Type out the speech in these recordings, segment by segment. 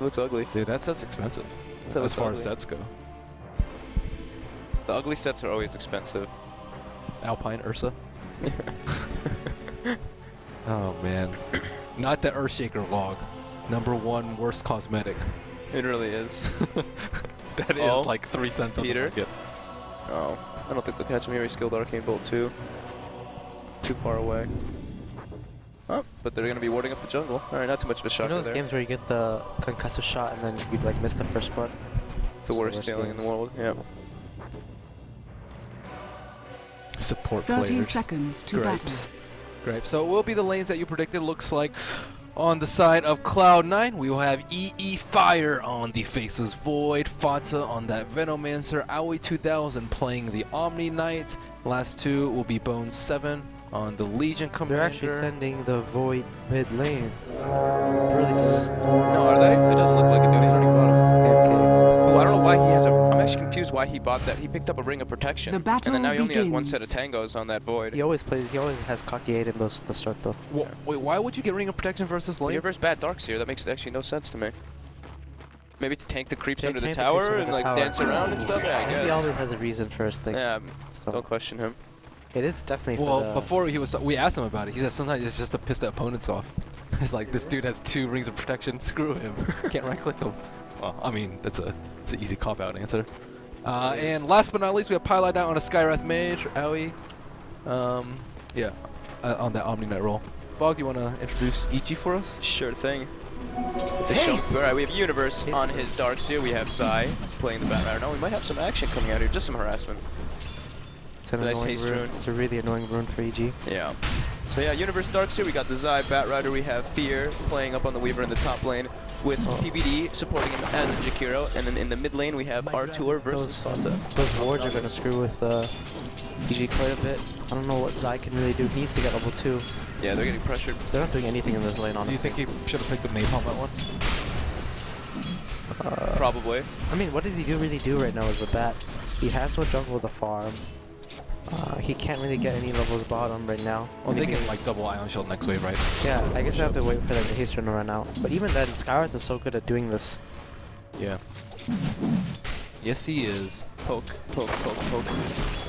looks ugly. Dude, that set's expensive. That As far as ugly. sets go. The ugly sets are always expensive. Alpine Ursa. Oh man. Not the Earthshaker log. #1 worst cosmetic. It really is. That is like 3 cents on the Peter? market. Oh, I don't think they'll catch him here. He skilled Arcane Bolt too. Too far away. Oh, but they're going to be warding up the jungle. Alright, not too much of a shock You know those there. games where you get the concussive shot and then you like miss the first one? It's the worst feeling in the world, yeah. Support 30 players. seconds to battle. Grapes. So it will be the lanes that you predicted. Looks like on the side of Cloud9, we will have EE Fire on the Faceless Void, Fata on that Venomancer, Aoi 2000 playing the Omni Knight. Last two will be Bone 7 on the Legion Commander. They're actually sending the Void mid lane. Really No, are they? It doesn't look like it, dude. He's running bottom. okay. Oh, I don't know why he has a... I'm actually confused why he bought that. He picked up a Ring of Protection. The battle and then now he only has one set of begins. tangos on that Void. He always has cocky 8 in those at the start though. Wait, why would you get Ring of Protection versus lane? You're versus bad Darks here. That makes actually no sense to me. Maybe to tank the creeps Yeah, under the tank the tower creeps and under like the tower. dance around and stuff? Yeah, I He guess. always has a reason for his thing. Yeah, So don't question him. it is definitely Well, for the... before we asked him about it. He said sometimes it's just to piss the opponents off. It's like, this dude has 2 Rings of Protection. Screw him. Can't right click him. Well, I mean, it's an easy cop out answer. And last but not least, we have Pilot out on a Skywrath Mage, Aoi. Yeah, on that Omni Knight roll. Bog, you want to introduce EG for us? Sure thing. Alright, we have Universe on his Darks here. We have Zai playing the Bat Rider. No, we might have some action coming out here. Just some harassment. It's an nice annoying haste rune. rune. It's a really annoying rune for EG. Yeah. So yeah, Universe Darks here. We got the Zai Bat Rider. We have Fear playing up on the Weaver in the top lane with PBD supporting him as a Jakiro. And then in the mid lane we have Artur versus Fata. Those wards are going to screw with EG quite a bit. I don't know what Zai can really do. He needs to get level 2. Yeah, they're getting pressured. They're not doing anything in this lane, Do honestly. you think he should have picked the Napalm that one? Probably. I mean, what does he really do right now as a bat? He has no jungle with the farm. He can't really get any levels bottom right now. Well, they can like double Ion Shield next wave, right? Yeah, I guess I have to wait for like, the haste rune to run out. But even then, Skywrath is so good at doing this. Yeah. Yes, he is. Poke, poke, poke, poke.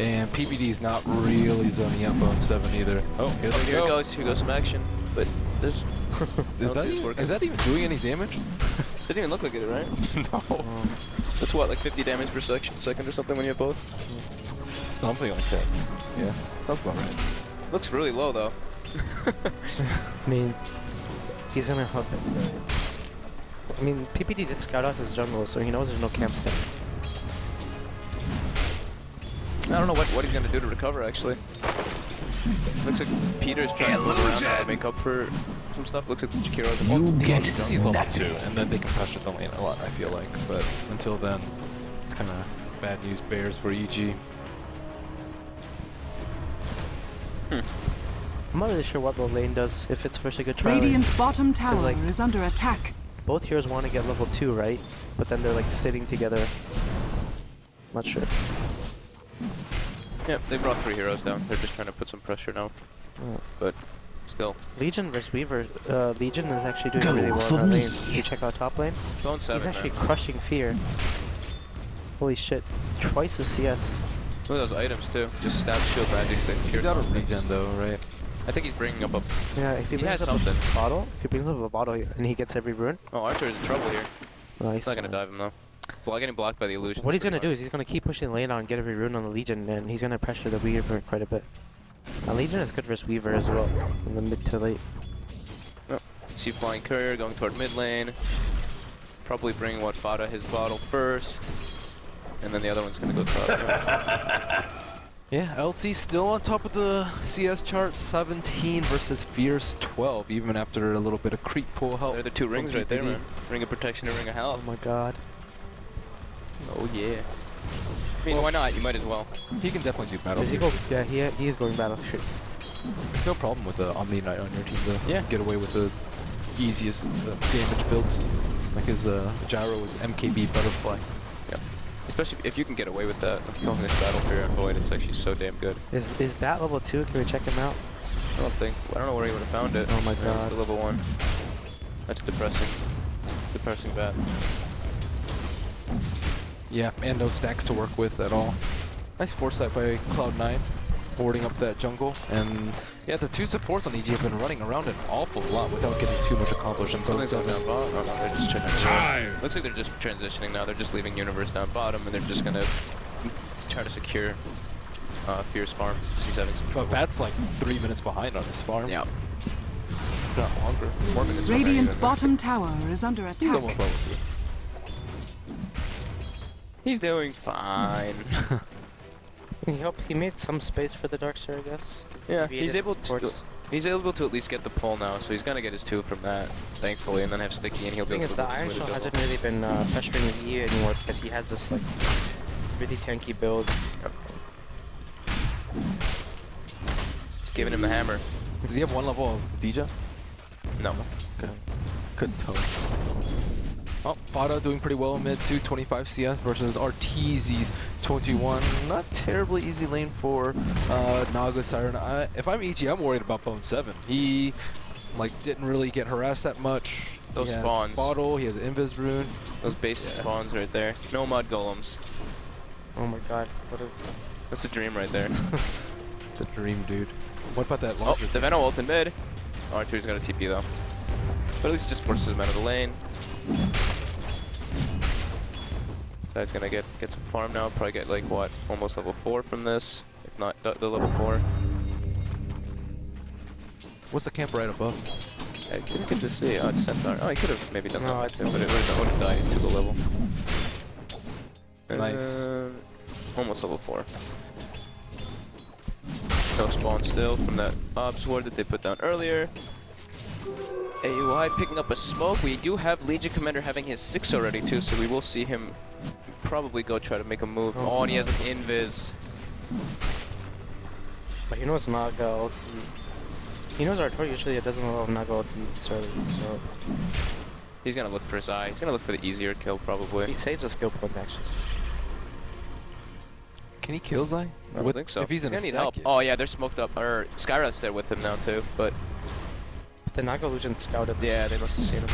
And PBD's not really zoning out Bone 7 either. Oh, here they Here it go. goes. Here goes some action. But there's... Is that even doing any damage? Didn't even look like it, right? No. That's what, like 50 damage per second or something when you have both? Something like that. Yeah, sounds about right. Looks really low though. I mean, he's gonna help it. I mean, PPD did scout out his jungle, so he knows there's no camps there. I don't know what he's gonna do to recover actually. Looks like Peter's trying to look around to make up for some stuff. Looks like Jakiro's He's level 2, and then they can pressure the lane a lot, I feel like. But until then, it's kind of bad news bears for EG. I'm not really sure what the lane does if it's first a good try. Radiant's bottom tower like- is under attack. Both heroes want to get level 2, right? But then they're like sitting together. Not sure. Yep, they brought 3 heroes down. They're just trying to put some pressure now. Oh. But still. Legion versus Weaver. Legion is actually doing really well in that lane. You check out top lane. Bone 7, He's actually man. crushing Fear. Holy shit. Twice the CS. Look at those items too. Just stab shield magic. He's out of regen though, right? I think he's bringing up a... Yeah, if he He brings has up something. a bottle, if he brings up a bottle and he gets every rune, Oh, Archer is in trouble here. nice. He's not gonna dive him though. Well, getting blocked by the illusion. What he's gonna do is he's gonna keep pushing the lane out and get every rune on the Legion, and he's gonna pressure the Weaver quite a bit. Now Legion is good versus Weaver as well, in the mid to late. Oh, see Flying Courier going toward mid lane. Probably bring what Fata his bottle first. And then the other one's gonna go top. Yeah, LC still on top of the CS chart, 17 versus Fierce 12, even after a little bit of creep pull help. They're the 2 rings from right there, PPD. man. Ring of Protection and Ring of Oh Health. my god. Oh yeah. I mean, why not? You might as well. He can definitely do battle. Does he go? Yeah, he is going battle. Shit. There's no problem with the Omni Knight on your team to Yeah. get away with the easiest damage builds. Like his Gyro was MKB Butterfly. Yeah. Especially if you can get away with that. Killing this Battle Fury on Void, it's actually so damn good. Is Bat level 2? Can we check him out? I don't know where he would have found it. Oh my Yeah, god. it's the level 1. That's depressing. depressing bat. Yeah, and no stacks to work with at all. Nice foresight by Cloud9, boarding up that jungle. And yeah, the two supports on EG have been running around an awful lot without getting too much accomplished. And Something's both going down bottom. Oh, no, they're just transitioning. Looks like they're just transitioning now. They're just leaving Universe down bottom, and they're just gonna try to secure Fierce farm. He's having some trouble. But Bat's like 3 minutes behind on his farm. Yeah. Not longer. 4 minutes. Radiant's bottom tower is under He's attack. almost level 2. He's doing fine. He made some space for the Darkseer, I guess. Yeah, Created he's able to. supports. He's able to at least get the pull now, so he's gonna get his 2 from that, thankfully, and then have Sticky, and he'll be The thing able is, to the work Iron his way to Shell double. hasn't really been pressuring E anymore because he has this like really tanky build. Just giving him the hammer. Does he have 1 level of Dija? No. Couldn't tell. Oh, Fada doing pretty well in mid too, 25 CS versus Arteezy's 21. Not terribly easy lane for Naga Siren. If I'm EG, I'm worried about Bone 7. He like didn't really get harassed that much. Those He has spawns. Bottle, he has Invis Rune. Those base spawns right there. No mud golems. Oh my god, what a... That's a dream right there. It's a dream, dude. What about that Oh, launcher? the Venom ult in mid. R2's gonna TP though. But at least it just forces him out of the lane. Side's gonna get some farm now. Probably get like what, almost level 4 from this, if not the level 4. What's the camp right above? I didn't get to see. Oh, it's Centaur. Oh, he could have maybe done No, that, it's too, but it would have died. He's too low level. Nice. Almost level 4. No spawn still from that Obs ward that they put down earlier. AUI picking up a smoke. We do have Legion Commander having his 6 already too, so we will see him probably go try to make a move. Oh, and he has an invis. But he knows Naga ulti. He knows Artor usually doesn't allow Naga ulti early, so... He's gonna look for his eye. He's gonna look for the easier kill probably. He saves a skill point actually. Can he kill Zai? I don't think so. If he's in gonna a need stack help. yet. Oh yeah, they're smoked up. Or Skyrath's there with him now too, but But the Naga Legion scouted. yeah, they must have seen him.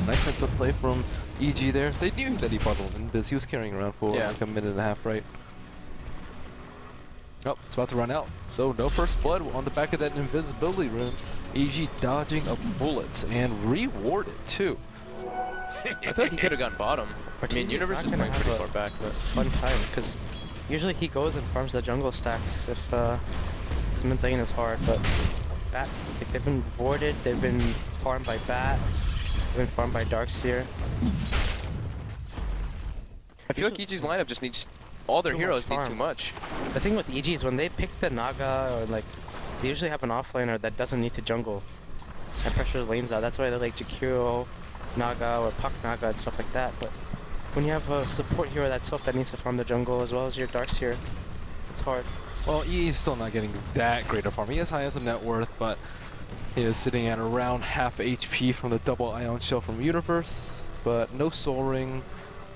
Nice heads up play from EG there. They knew that he bottled Invis. He was carrying around for Yeah. like a minute and a half, right? Oh, it's about to run out. So no first blood on the back of that invisibility rune. EG dodging a bullet and rewarded too. I feel like he could have gone bottom. I mean, Arteezy's Universe not is gonna playing have pretty a far back, but Fun time, because usually he goes and farms the jungle stacks if his mid lane is hard, but Bat, like, they've been boarded, they've been farmed by Bat, they've been farmed by Darkseer. I feel like EG's lineup just needs all their Too heroes much need too farm. much. The thing with EG is when they pick the Naga, or like, they usually have an offlaner that doesn't need to jungle and pressure the lanes out. That's why they like Jakiro, Naga, or Puck Naga and stuff like that. But when you have a support hero that needs to farm the jungle as well as your Darkseer, it's hard. Well, he's still not getting that great a farm. He has high as a net worth, but he is sitting at around half HP from the double ion shell from Universe. But no soul ring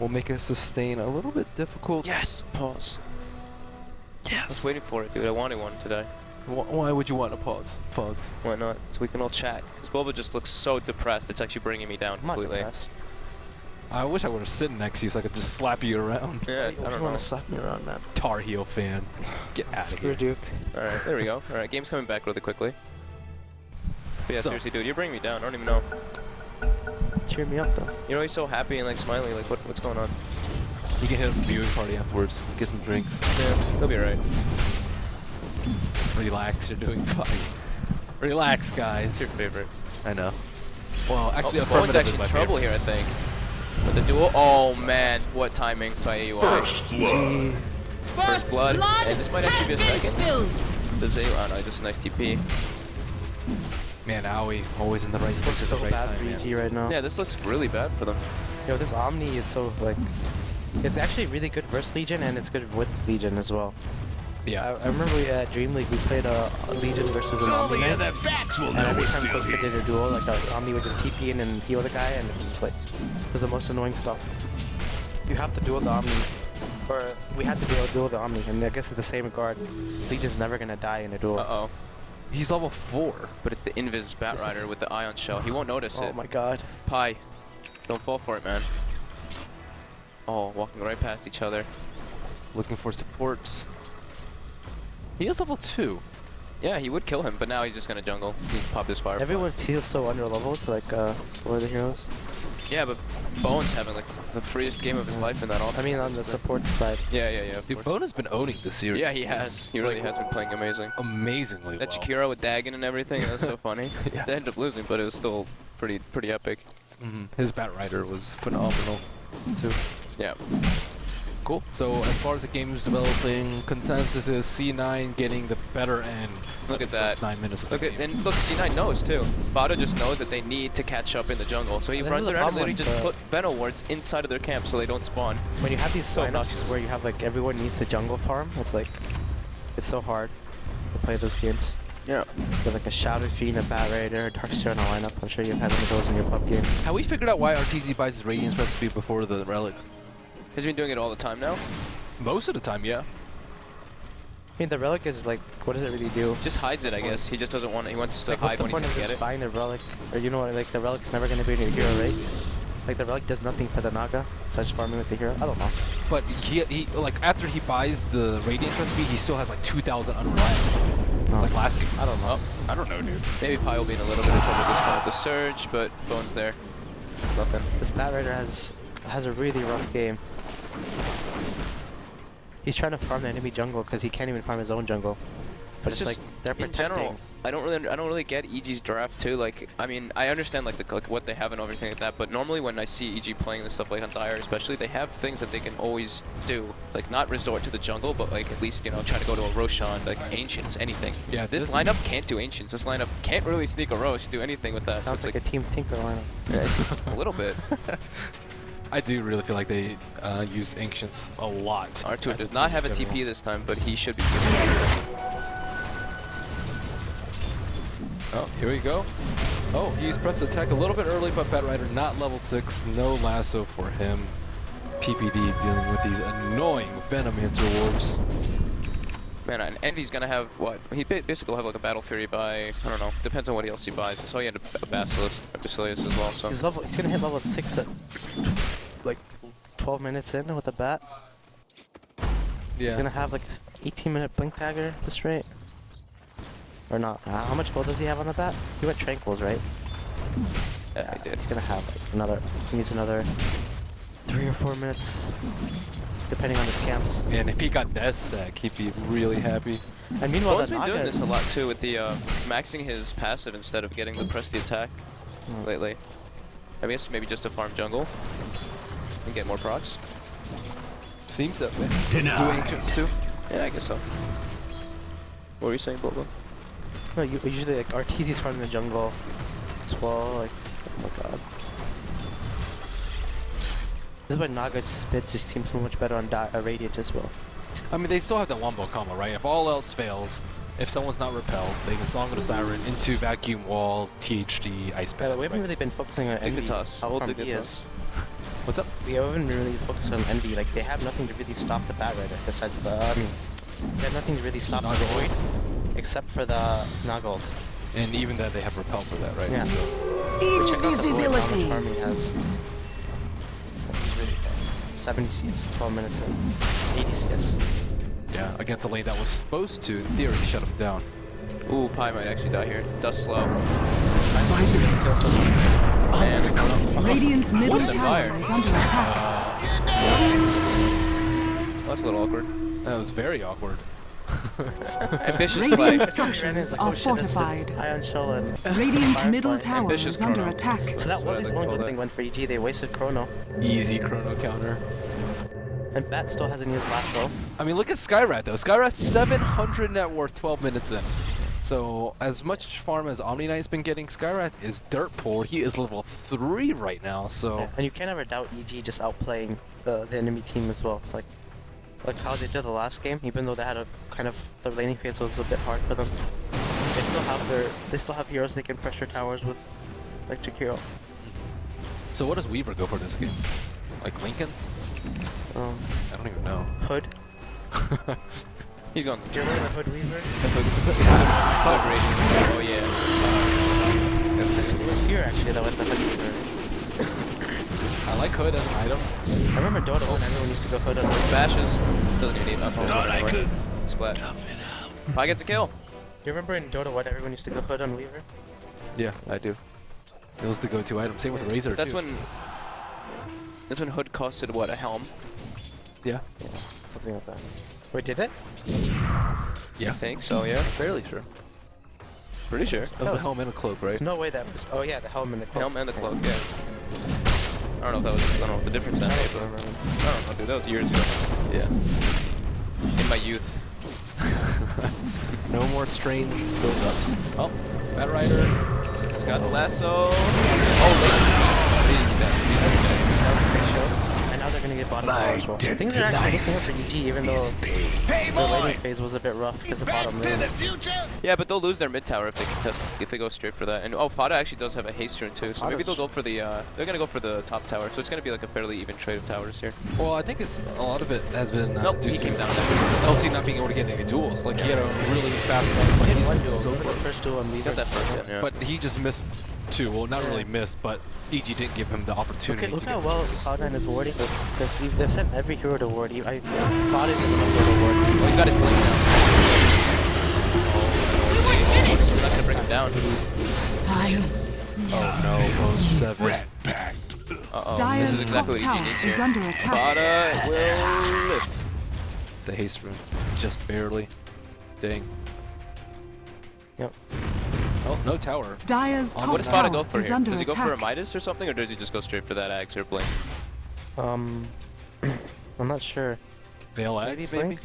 will make it sustain a little bit difficult. Yes! Pause. I was Yes! waiting for it, dude. I wanted one today. Why would you want to pause? Pause. Why not? So we can all chat. Because Boba just looks so depressed, it's actually bringing me down I'm not completely. depressed. I wish I would have sitting next to you so I could just slap you around. Yeah, I You don't know. want to slap me around, man. Tar Heel fan. Get out of Screw here. Duke. Alright, there we go. Alright, game's coming back really quickly. But yeah, So- seriously, dude, you're bringing me down. I don't even know. Cheer me up though. You're always so happy and like smiling. Like, what's going on? You can hit a viewing party afterwards, get some drinks. Yeah, he'll be alright. Relax, you're doing fine. Relax, guys. It's your favorite. I know. Well, actually, oh, Bowen's affirmative actually is my in trouble favorite. here, I think. With the duel. Oh man, what timing by AUI. First blood. And this might actually be a second. The Zay, oh no, just a nice TP. Man, Aoi, always in the right This place looks at so the right bad time, for man. EG right now. Yeah, this looks really bad for them. Yo, this Omni is so like, it's actually really good versus Legion and it's good with Legion as well. Yeah. I remember at Dream League we played a Legion versus an Omni Knight, and every time Costa did a duel, like the Omni would just TP in and heal the guy, and it was just like, it was the most annoying stuff. You have to duel the Omni, or we had to duel the Omni, and I guess in the same regard, Legion's never gonna die in a duel. Uh-oh. He's level 4. But it's the Invis Bat Rider with the Ion Shell. He won't notice Oh it. my god. Pi, don't fall for it, man. Oh, walking right past each other. Looking for supports. He is level 2. Yeah, he would kill him, but now he's just gonna jungle. He popped his fire. Everyone feels so under leveled, like for the heroes. Yeah, but Bone's having like the freest game of his life in that all. I mean on the support side. Yeah, of Dude, course. Bone has been owning this series. Yeah, he has. He really has been playing amazing. Amazingly That well. Jakiro with Dagon and everything, that's so funny. Yeah. They ended up losing, but it was still pretty epic. His Bat Rider was phenomenal, too. Yeah. Cool. So as far as the game is developing, consensus is C9 getting the better end. Look at the that. first 9 minutes of Look the at, game. and look, C9 knows too. Vado just knows that they need to catch up in the jungle, so he This runs is the around and problem literally just with put Venom wards inside of their camp so they don't spawn. When you have these So lineups nuts. where you have like everyone needs to jungle farm, it's like it's so hard to play those games. Yeah. With like a Shadow Fiend, a Bat Raider, a Darkseer in a lineup. I'm sure you've had one of those in your pub games. Have we figured out why RTZ buys his Radiance recipe before the Relic? Has he been doing it all the time now? Most of the time, yeah. I mean, the Relic is like, what does it really do? Just hides it, I guess. He just doesn't want it. He wants to Like, what's hide the when point he's of gonna get just it. buying a Relic? Or you know what, like the Relic's never going to be a new hero, right? Like the Relic does nothing for the Naga, besides farming with the hero. I don't know. But he like after he buys the Radiance recipe, he still has like 2,000 unreliable. No. Like last game. I don't know. I don't know, dude. Maybe Pi will be in a little bit of trouble this one with the Surge, but Bone's there. Nothing. This Bat Raider has a really rough game. He's trying to farm the enemy jungle because he can't even farm his own jungle. But it's just like they're in protecting. general, I don't really get EG's draft too. Like, I mean, I understand like what they have and everything like that, but normally when I see EG playing this stuff like on Dire especially, they have things that they can always do. Like not resort to the jungle, but like at least, you know, try to go to a Roshan, like Ancients, anything. Yeah, This lineup can't do Ancients. This lineup can't really sneak a Rosh, do anything with that. Sounds so like it's a Team Tinker lineup. a little bit. I do really feel like they use Ancients a lot. R2 as does a not team have a in general. TP this time, but he should be pretty good. Oh, here we go. Oh, he's pressed attack a little bit early, but Bat Rider not level 6. No lasso for him. PPD dealing with these annoying Venomancer wards. Man, and he's gonna have what? He basically will have like a Battle Fury by, I don't know, depends on what else he buys. I saw he had a Basilisk as well, so. He's gonna hit level 6 at like 12 minutes in with a bat. Yeah. He's gonna have like 18-minute blink dagger at this rate. Or not. How much gold does he have on the bat? He went tranquils, right? Yeah, he did. He's gonna have like another. He needs another 3 or 4 minutes, depending on his camps. And if he got that stack, he'd be really happy. And meanwhile, Bone's the been Naga doing this a is- lot too with the maxing his passive instead of getting the press the attack lately. I guess maybe just to farm jungle and get more procs. Seems that way. Denied. Do Ancients too? Yeah, I guess so. What were you saying, Bobo? No, usually like RTZ's farming the jungle as well. Like, oh my god. This is why Naga spit just seems so much better on Radiant as well. I mean, they still have that wombo combo, right? If all else fails, if someone's not repelled, they can Song of the Siren into Vacuum Wall, THD, Ice Yeah, Path. but we haven't really been focusing on Envy. Dignitas. How Hold farm Dignitas. he is. What's up? We haven't really focused on Envy. Like, they have nothing to really stop the Bat Rider besides the. I mean, they have nothing to really stop the Naga ult. Void except for the Naga ult. And even that, they have repel for that, right? Yeah. So, Check out the Void, how much farm he has. He's really good. 70 CS, 12 minutes in. 80 CS. yeah, against a lane that was supposed to, in theory, shut him down. Ooh, Pi might actually die here. Dust slow. Oh, And Radiant's middle What's the tower fire? is under attack. that's a little awkward. That was very awkward. Ambitious play. Radiant structures are fortified. Ion Shell and Radiant's Firefly. middle tower Ambitious is under Chrono. attack. So that That's what was they one call good that. thing went for EG. They wasted Chrono. Easy chrono counter. And Bat still hasn't used Lasso. I mean, look at Skyrat, though. Skyrat, 700 net worth, 12 minutes in. So, as much farm as Omni Knight's been getting, Skyrat is dirt poor. He is level 3 right now, so... Yeah. And you can't ever doubt EG just outplaying the enemy team as well. Like how they did the last game, even though they had a kind of the laning phase was a bit hard for them. They still have heroes they can pressure towers with, like Jakiro. So what does Weaver go for this game? Like Lincoln's? I don't even know. Hood. He's gone. Do you remember the Hood Weaver? Cloud Radiance. Oh yeah. It was here actually that went the Hood Weaver. I like Hood as an item. I remember Dota when everyone used to go Hood on Bashes. Doesn't even need enough. Thought I could Splat. tough it out. Pi gets a kill. Do you remember in Dota what everyone used to go Hood on Weaver? Yeah, I do. It was the go-to item. Same with Razor That's too. when Hood costed what, a helm? Yeah. Something like that. Wait, did it? Yeah. I think so, yeah. Fairly sure. Pretty sure. That was the helm and a cloak, right? There's no way that was. Oh yeah, the helm and the cloak. Helm and the cloak, yeah. I don't know if that was, I don't know what the difference that made, but I don't know, dude, that was years ago. Yeah. In my youth. No more strain build-ups. Oh, Bat Rider. He's got the lasso. Oh, Lee's dead. And now they're gonna get bottom My tower as well. debt Things to are actually life looking up for EG even though is paid. Hey the boy! laning phase was a bit rough because of bottom Back to lane. the future! Yeah, but they'll lose their mid tower if they contest, if they go straight for that. And oh, Fada actually does have a haste rune too, so maybe they'll go for the, they're gonna go for the top tower. So it's gonna be like a fairly even trade of towers here. Well, I think it's a lot of it has been Nope, due he to came down there. LC not being able to get any duels. Like he had a really fast start, but He had he's one been duel, so remember the close. first duel on He Weaver? got that first one, yeah. But he just missed two. Well, not really missed, but EG didn't give him the opportunity Okay, look to how get well duels. Cloud9 is warding. They've sent every hero to ward. I thought it was enough to ward. Oh, he's got his blink now. He's not gonna bring him down. Oh no, Rose 7. Rat packed. Uh-oh, this Dire's is exactly what top EG tower needs is here. under attack. Fada will lift. The haste rune. Just barely. Dang. Yep. Oh, no tower. Dire's What top What does Fada go tower for is here? under Does he go for a attack. Midas or something, or does he just go straight for that Axe or Blink? I'm not sure. Veil Maybe Axe, blink? maybe?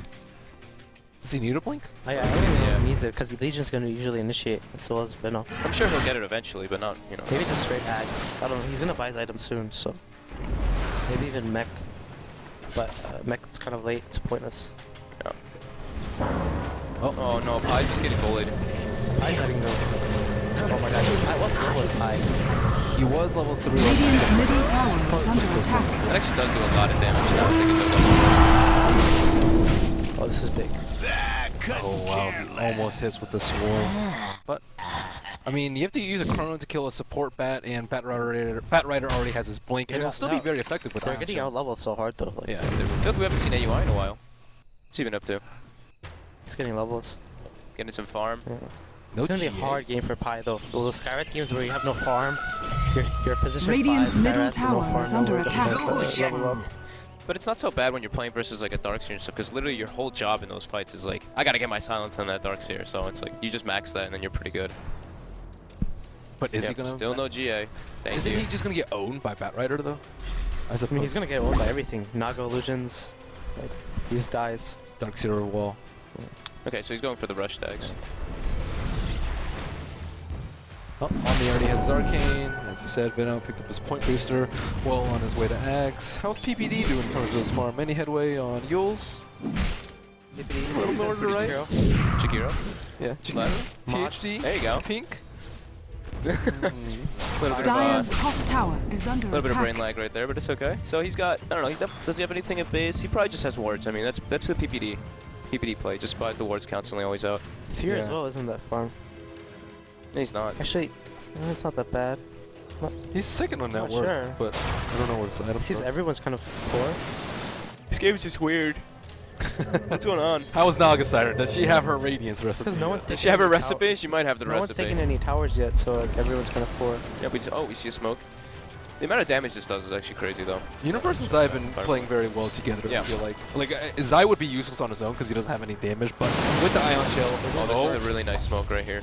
Does he need a blink? I don't even know if he needs it because Legion's gonna usually initiate as well as Venom. I'm sure he'll get it eventually, but not, you know. Maybe just straight axe. I don't know. He's gonna buy his item soon, so maybe even mech. But mech's kind of late. It's pointless. Yeah. Oh, Oh no, Pi's just getting bullied. Pi's letting go. Oh my god. What level is Pi? he was level 3. Radiant's middle tower is under attack. That actually does do a lot of damage now. I think it's Oh, this is big. Oh wow, he almost hits with the swarm. But, I mean, you have to use a Chrono to kill a support bat, and Bat Rider already has his blink, and Yeah, it'll still no. be very effective with They're that. getting out leveled so hard though. Like, Yeah, I feel like we haven't seen AUI in a while. What's he been up to? he's getting levels. Getting some farm. Yeah. no It's gonna be a GA. hard game for Pi though. Those Skyrat games where you have no farm, your position Radiant's 5, middle Skyrat, no tower farm, is under nowhere to attack. level up. But it's not so bad when you're playing versus like a Darkseer and stuff, because literally your whole job in those fights is like, I gotta get my silence on that Darkseer, so it's like, you just max that and then you're pretty good. But is Yep, he gonna... still no GA. Thank Isn't you. he just gonna get owned by Bat Rider though? I I suppose. mean, he's gonna get owned by everything. Naga illusions, like he just dies. Dark Zero Wall. Okay, so he's going for the rush tags. Oh, Omni already has his Arcane. As you said, Venom picked up his point booster. Well on his way to Axe. How's PPD doing in terms of his farm? Any headway on Yules? A little more to the right. Chikiro. Yeah. Left. THD. There you go. Pink. Little bit Dire's of top tower is under a little bit of brain attack. lag right there, but it's okay. So he's got, I don't know, does he have anything at base? He probably just has wards. I mean, that's the PPD play. Just buys the wards constantly, always out. Fear as Yeah. well isn't that farm. He's not. Actually, it's not that bad. He's second on that Not word, sure. but I don't know what his It item seems is. everyone's kind of poor. This game is just weird. What's going on? How is Naga Siren? Does she have her Radiance recipe? Because no one's yet? Does taking she have a any recipe? She might have the No one's recipe. taking any towers yet, so like everyone's kind of poor. Yeah, we see a smoke. The amount of damage this does is actually crazy, though. Universe and Zai have been playing very well together. Yeah. I feel like Zai would be useless on his own because he doesn't have any damage, but with the Ion Shell, Oh, this is a really nice smoke right here.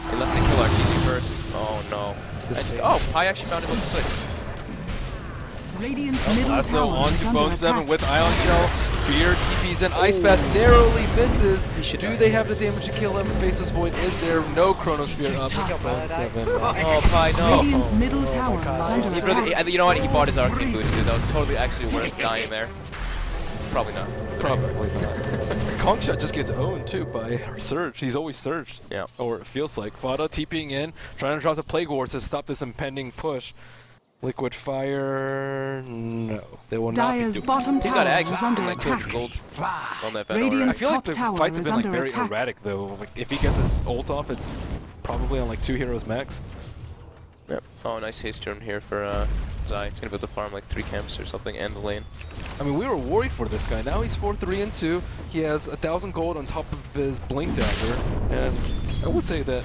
Unless they kill RTZ first. Oh no. Oh, Pi actually found it with 6. Radiant's middle Lasso tower on is to under Bone 7 attack. with Ion Shell. Fear, TPs, and Ice Bat narrowly misses. Do they have the damage to kill him? Faceless Void is there. No Chronosphere up. Bone 7. Oh, Pi, no. Radiant's middle tower is under He attack. really, you know what? He bought his Arcane boost, dude. That was totally actually worth dying there. Probably not. Probably not. Kongshot just gets owned too by Surge. He's always surged. Yeah. Or it feels like. Fada TPing in, trying to drop the Plague Wars to stop this impending push. Liquid fire, no. They will not be Dire's doing bottom He's got tower eggs. is under Like 200 attack. gold. On that battle Radiant's I feel like top the tower fights have is been like under very attack. erratic though. Like if he gets his ult off, it's probably on like 2 heroes max. Yep. Oh, nice haste turn here for Zai. He's gonna be able to farm like 3 camps or something and the lane. I mean, we were worried for this guy. Now he's 4-3 and 2. He has 1,000 gold on top of his blink dagger, and I would say that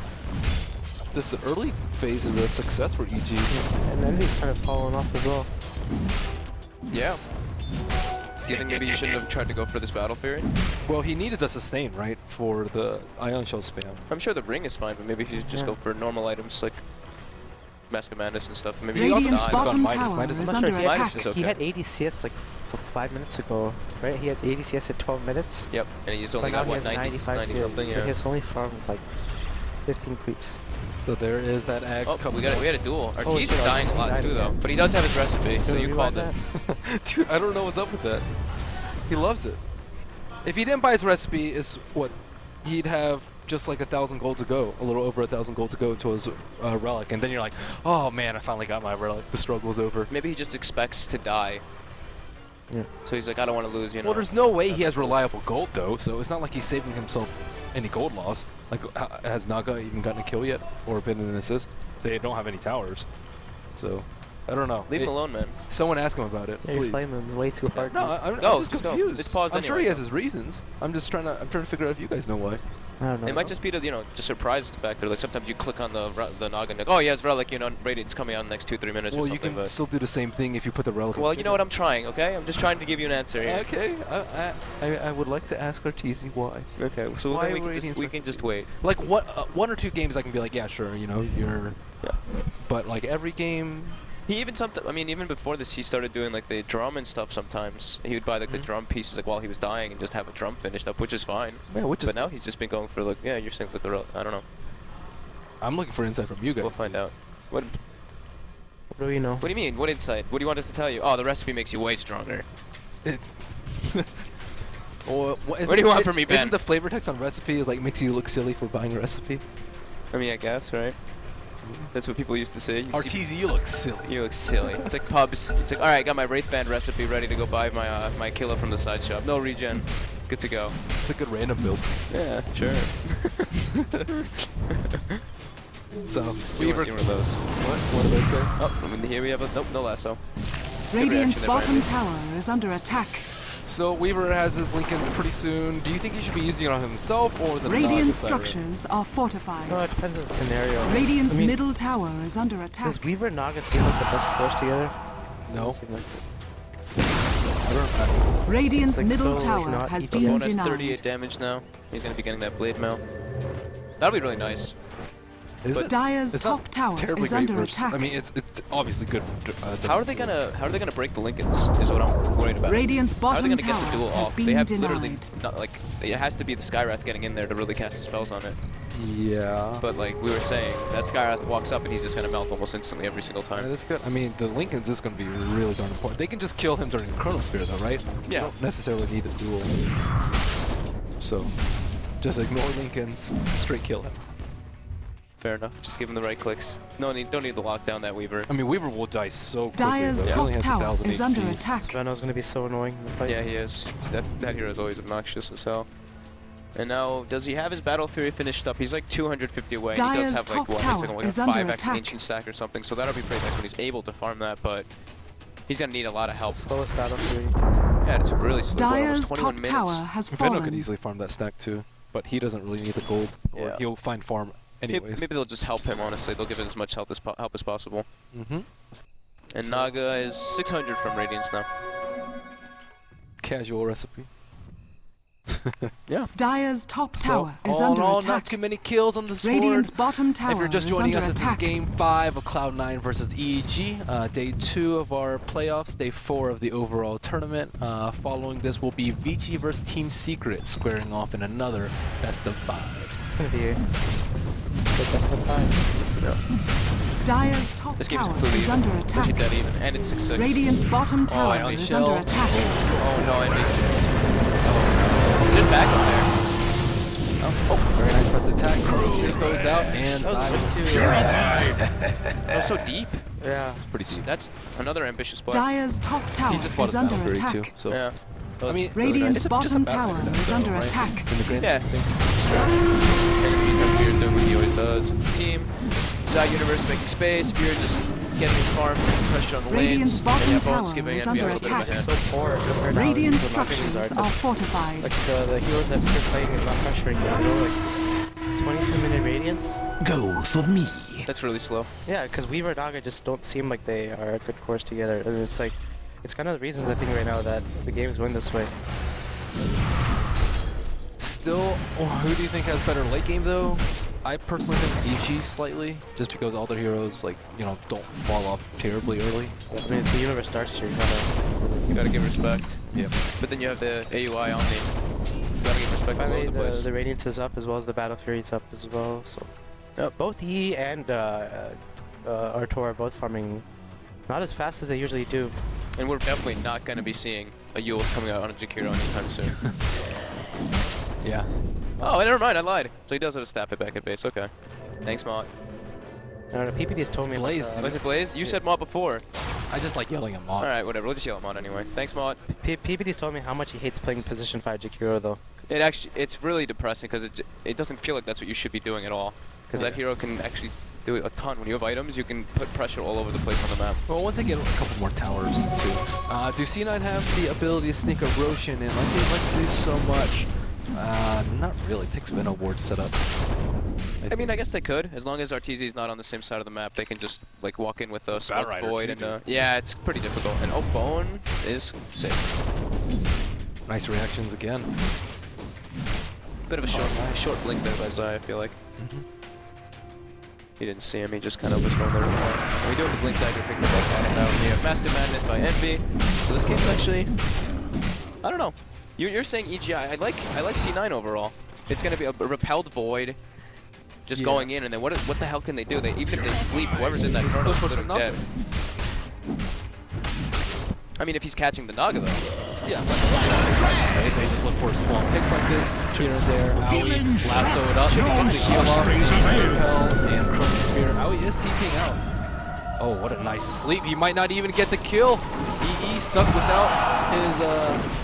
this early phase is a success for EG. And then he's kind of falling off as well. Yeah. Do you think maybe you shouldn't have tried to go for this battle fury? Well, he needed the sustain, right, for the Ion Shell spam. I'm sure the ring is fine, but maybe he should just go for normal items like Mask of Madness and stuff. Maybe he Radiant's also bottom Midas. tower Midas is is much under better. Midas attack. is okay. He had ADCS like 5 minutes ago, right? He had ADCS at 12 minutes. Yep, and he's only But now got he what, has 90 CS, something, so yeah. he has only farmed like 15 creeps. So there is that Axe Oh, coming. we had a duel. Our Oh, Keith shit, is dying a lot died too though. again. But he does have his recipe, so Can you we called rewind it. Dude, I don't know what's up with that. He loves it. If he didn't buy his recipe, is what he'd have just like 1,000 gold to go, a little over 1,000 gold to go to his relic, and then you're like, oh man, I finally got my relic. The struggle's over. Maybe he just expects to die. Yeah. So he's like, I don't want to lose, you know. Well, there's no way he has reliable gold though, so it's not like he's saving himself any gold loss. Like, has Naga even gotten a kill yet, or been an assist? They don't have any towers, so I don't know. Leave him alone, man. Someone ask him about it, Yeah, you're please. playing him way too hard. No, I'm No, just just go. confused. It's paused I'm sure he anyway. has his reasons. I'm trying to figure out if you guys know why. I don't know. It might just be the, you know, just surprise factor. Like sometimes you click on the Naga and like, oh, he has relic, you know, Radiant's coming out in the next 2-3 minutes or Well, something. you can but still do the same thing if you put the relic. well, you know what? I'm trying, okay? I'm just trying to give you an answer here. Okay, I would like to ask Arteezy why. Okay, so Why then we Radiant's can just wait. Like what? 1 or 2 games I can be like, yeah, sure, you know, you're. Yeah. But like every game. He even I mean, even before this, he started doing like the drum and stuff. Sometimes he would buy like the drum pieces like while he was dying and just have a drum finished up, which is fine. Yeah, which is. But now he's just been going for like, yeah, you're saying with the I don't know. I'm looking for insight from you guys. We'll find out. What What do we know? do you mean? What insight? What do you want us to tell you? Oh, the recipe makes you way stronger. Or, What do you want from me, Ben? Isn't the flavor text on recipe like makes you look silly for buying a recipe? I mean, I guess, right? That's what people used to say. You see- Arteezy, you look silly. You look silly. It's like pubs. It's like, all right, I got my Wraith Band recipe ready to go buy my my killer from the side shop. No regen. Good to go. It's a good random build. Yeah, sure. So You Weaver. were one of those. What are those guys? Oh, I mean, here we have a no lasso. Radiant's reaction there, bottom Brandon. tower is under attack. So Weaver has his Lincoln pretty soon. Do you think he should be using it on himself or the Radiant Naga structures are No, fortified. it depends on the scenario. Radiant's I mean, middle tower is under attack. Does Weaver and Naga seem like the best course together? No. Seem like I don't. Radiant's It's like middle so tower not has equal. been Bonus denied. 38 damage now. He's gonna be getting that blade mail. That'll be really nice. Is But it? Dire's It's top not tower terribly is great under versus- attack. I mean, it's obviously good. How are they gonna break the Lincolns? Is what I'm worried about. Radiant's How are they bottom gonna get the tower duel has off? been They have literally denied. not like it has to be the Skywrath getting in there to really cast the spells on it. Yeah. But like we were saying, that Skywrath walks up and he's just gonna melt almost instantly every single Yeah, time. that's good. I mean, the Lincoln's is going to be really darn important. They can just kill him during the Chronosphere, though, right? They Yeah. don't necessarily need a duel. So, just ignore Lincoln's, straight kill him. Fair enough. Just give him the right clicks. Don't need to lock down that Weaver. I mean, Weaver will die so quickly. Dire's though. He only top has tower 1,000 is under HP. attack. Savannah's gonna be so annoying in the fight. Yeah, he is. That hero is always obnoxious as hell. And now, does he have his Battle Fury finished up? He's like 250 away. He Dire's does have like top what? tower It's like is a under 5x attack. ancient stack or something. So that'll be pretty nice when he's able to farm that. But he's gonna need a lot of help. Slowest battle fury. Yeah, it's really slow. Dire's Almost 21 top minutes. tower has Venom could fallen. easily farm that stack too, but he doesn't really need the gold, or Yeah. he'll find farm anyways. Maybe they'll just help him. Honestly, they'll give him as much help as possible. Mm-hmm. And So- Naga is 600 from Radiance now. Casual recipe. Yeah. Dire's top So, tower is all in under all, not attack. too many kills on this board. Radiant's bottom tower If you're just is joining under us, this is attack. Game 5 of Cloud9 versus EG. Day 2 of our playoffs, Day 4 of the overall tournament. Following this will be Vici versus Team Secret, squaring off in another best of 5. It's gonna be the best of time. Dire's top This game is tower completely is even. under Actually attack. dead even. And it's 6-6. Radiant's bottom Oh, tower enemy is shell. under attack. Oh no, enemy. Oh. Just back up there. Oh. Very nice press attack. Chronosphere goes out and That was Zai. That was so deep. Yeah. Pretty deep. That's another ambitious play. Dyer's top tower He just bought is a under battle fury attack. too. So Yeah. I mean, Radiant's it's just a bottom battle tower fury is though, under right? attack. In the grand Yeah. scheme of things. It's true. And in the meantime, Fear's doing what he always does with his team. Zai Universe making space. Fear just getting his farm, putting pressure on the Radiant's lanes. bottom and yeah, Bones tower giving is Envy a under little bit of a attack. hand. So poor compared to how Radiant the Nocturnes structures are. are fortified. Like the heroes that you're playing is not pressuring you. You know, like 22-minute radiance. Go for me. That's really slow. Yeah, because Weaver and Naga just don't seem like they are a good course together. And it's like, it's kind of the reasons I think right now that the games win this way. Still, who do you think has better late game though? I personally think EG slightly, just because all their heroes like don't fall off terribly early. I mean, if the universe starts here, You gotta give respect. Yep. But then you have the AUI on me. You gotta give respect all finally over the place. the radiance is up as well as the battle fury is up as well. So both E and Artur are both farming not as fast as they usually do. And we're definitely not gonna be seeing a Yule's coming out on a Jakiro anytime soon. Yeah. Oh, never mind, I lied. So he does have a stat pit back at base, okay. Thanks, Mott. I don't know, PPD's told It's me Blaze, like, dude. Was it Blaze? You said Mott before. I just like yelling at Mott. Alright, whatever, we'll just yell at Mott anyway. Thanks, Mott. PPD's told me how much he hates playing position 5 Jakiro though. It's really depressing because it doesn't feel like that's what you should be doing at all. Because that hero can actually do it a ton. When you have items, you can put pressure all over the place on the map. Well, once they get a couple more towers too. Do C9 have the ability to sneak a Roshan in like they like to do so much? Not really. It takes Venom ward setup. I mean, I guess they could, as long as Arteezy's not on the same side of the map. They can just like walk in with a smoked Rider void too, and yeah, it's pretty difficult. And oh, Bone is safe. Nice reactions again. Bit of a short blink there by Zai, I feel like. He didn't see him, he just kind of was going there with one. And we do have the blink dagger picked up by Canada. We have Massive Madness by Envy. So this game's actually, I don't know. You're saying EGI. I like C9 overall. It's gonna be a repelled void, just going in, and then what the hell can they do? Even if they sleep, whoever's in that corner is literally dead. I mean, if he's catching the Naga though. Yeah. They just look for small picks like this, here and there. Aoi lasso it up, gets the heal off, repel, and Chronosphere. Aoi is TPing out. Oh, what a nice sleep. He might not even get the kill. EE stuck without his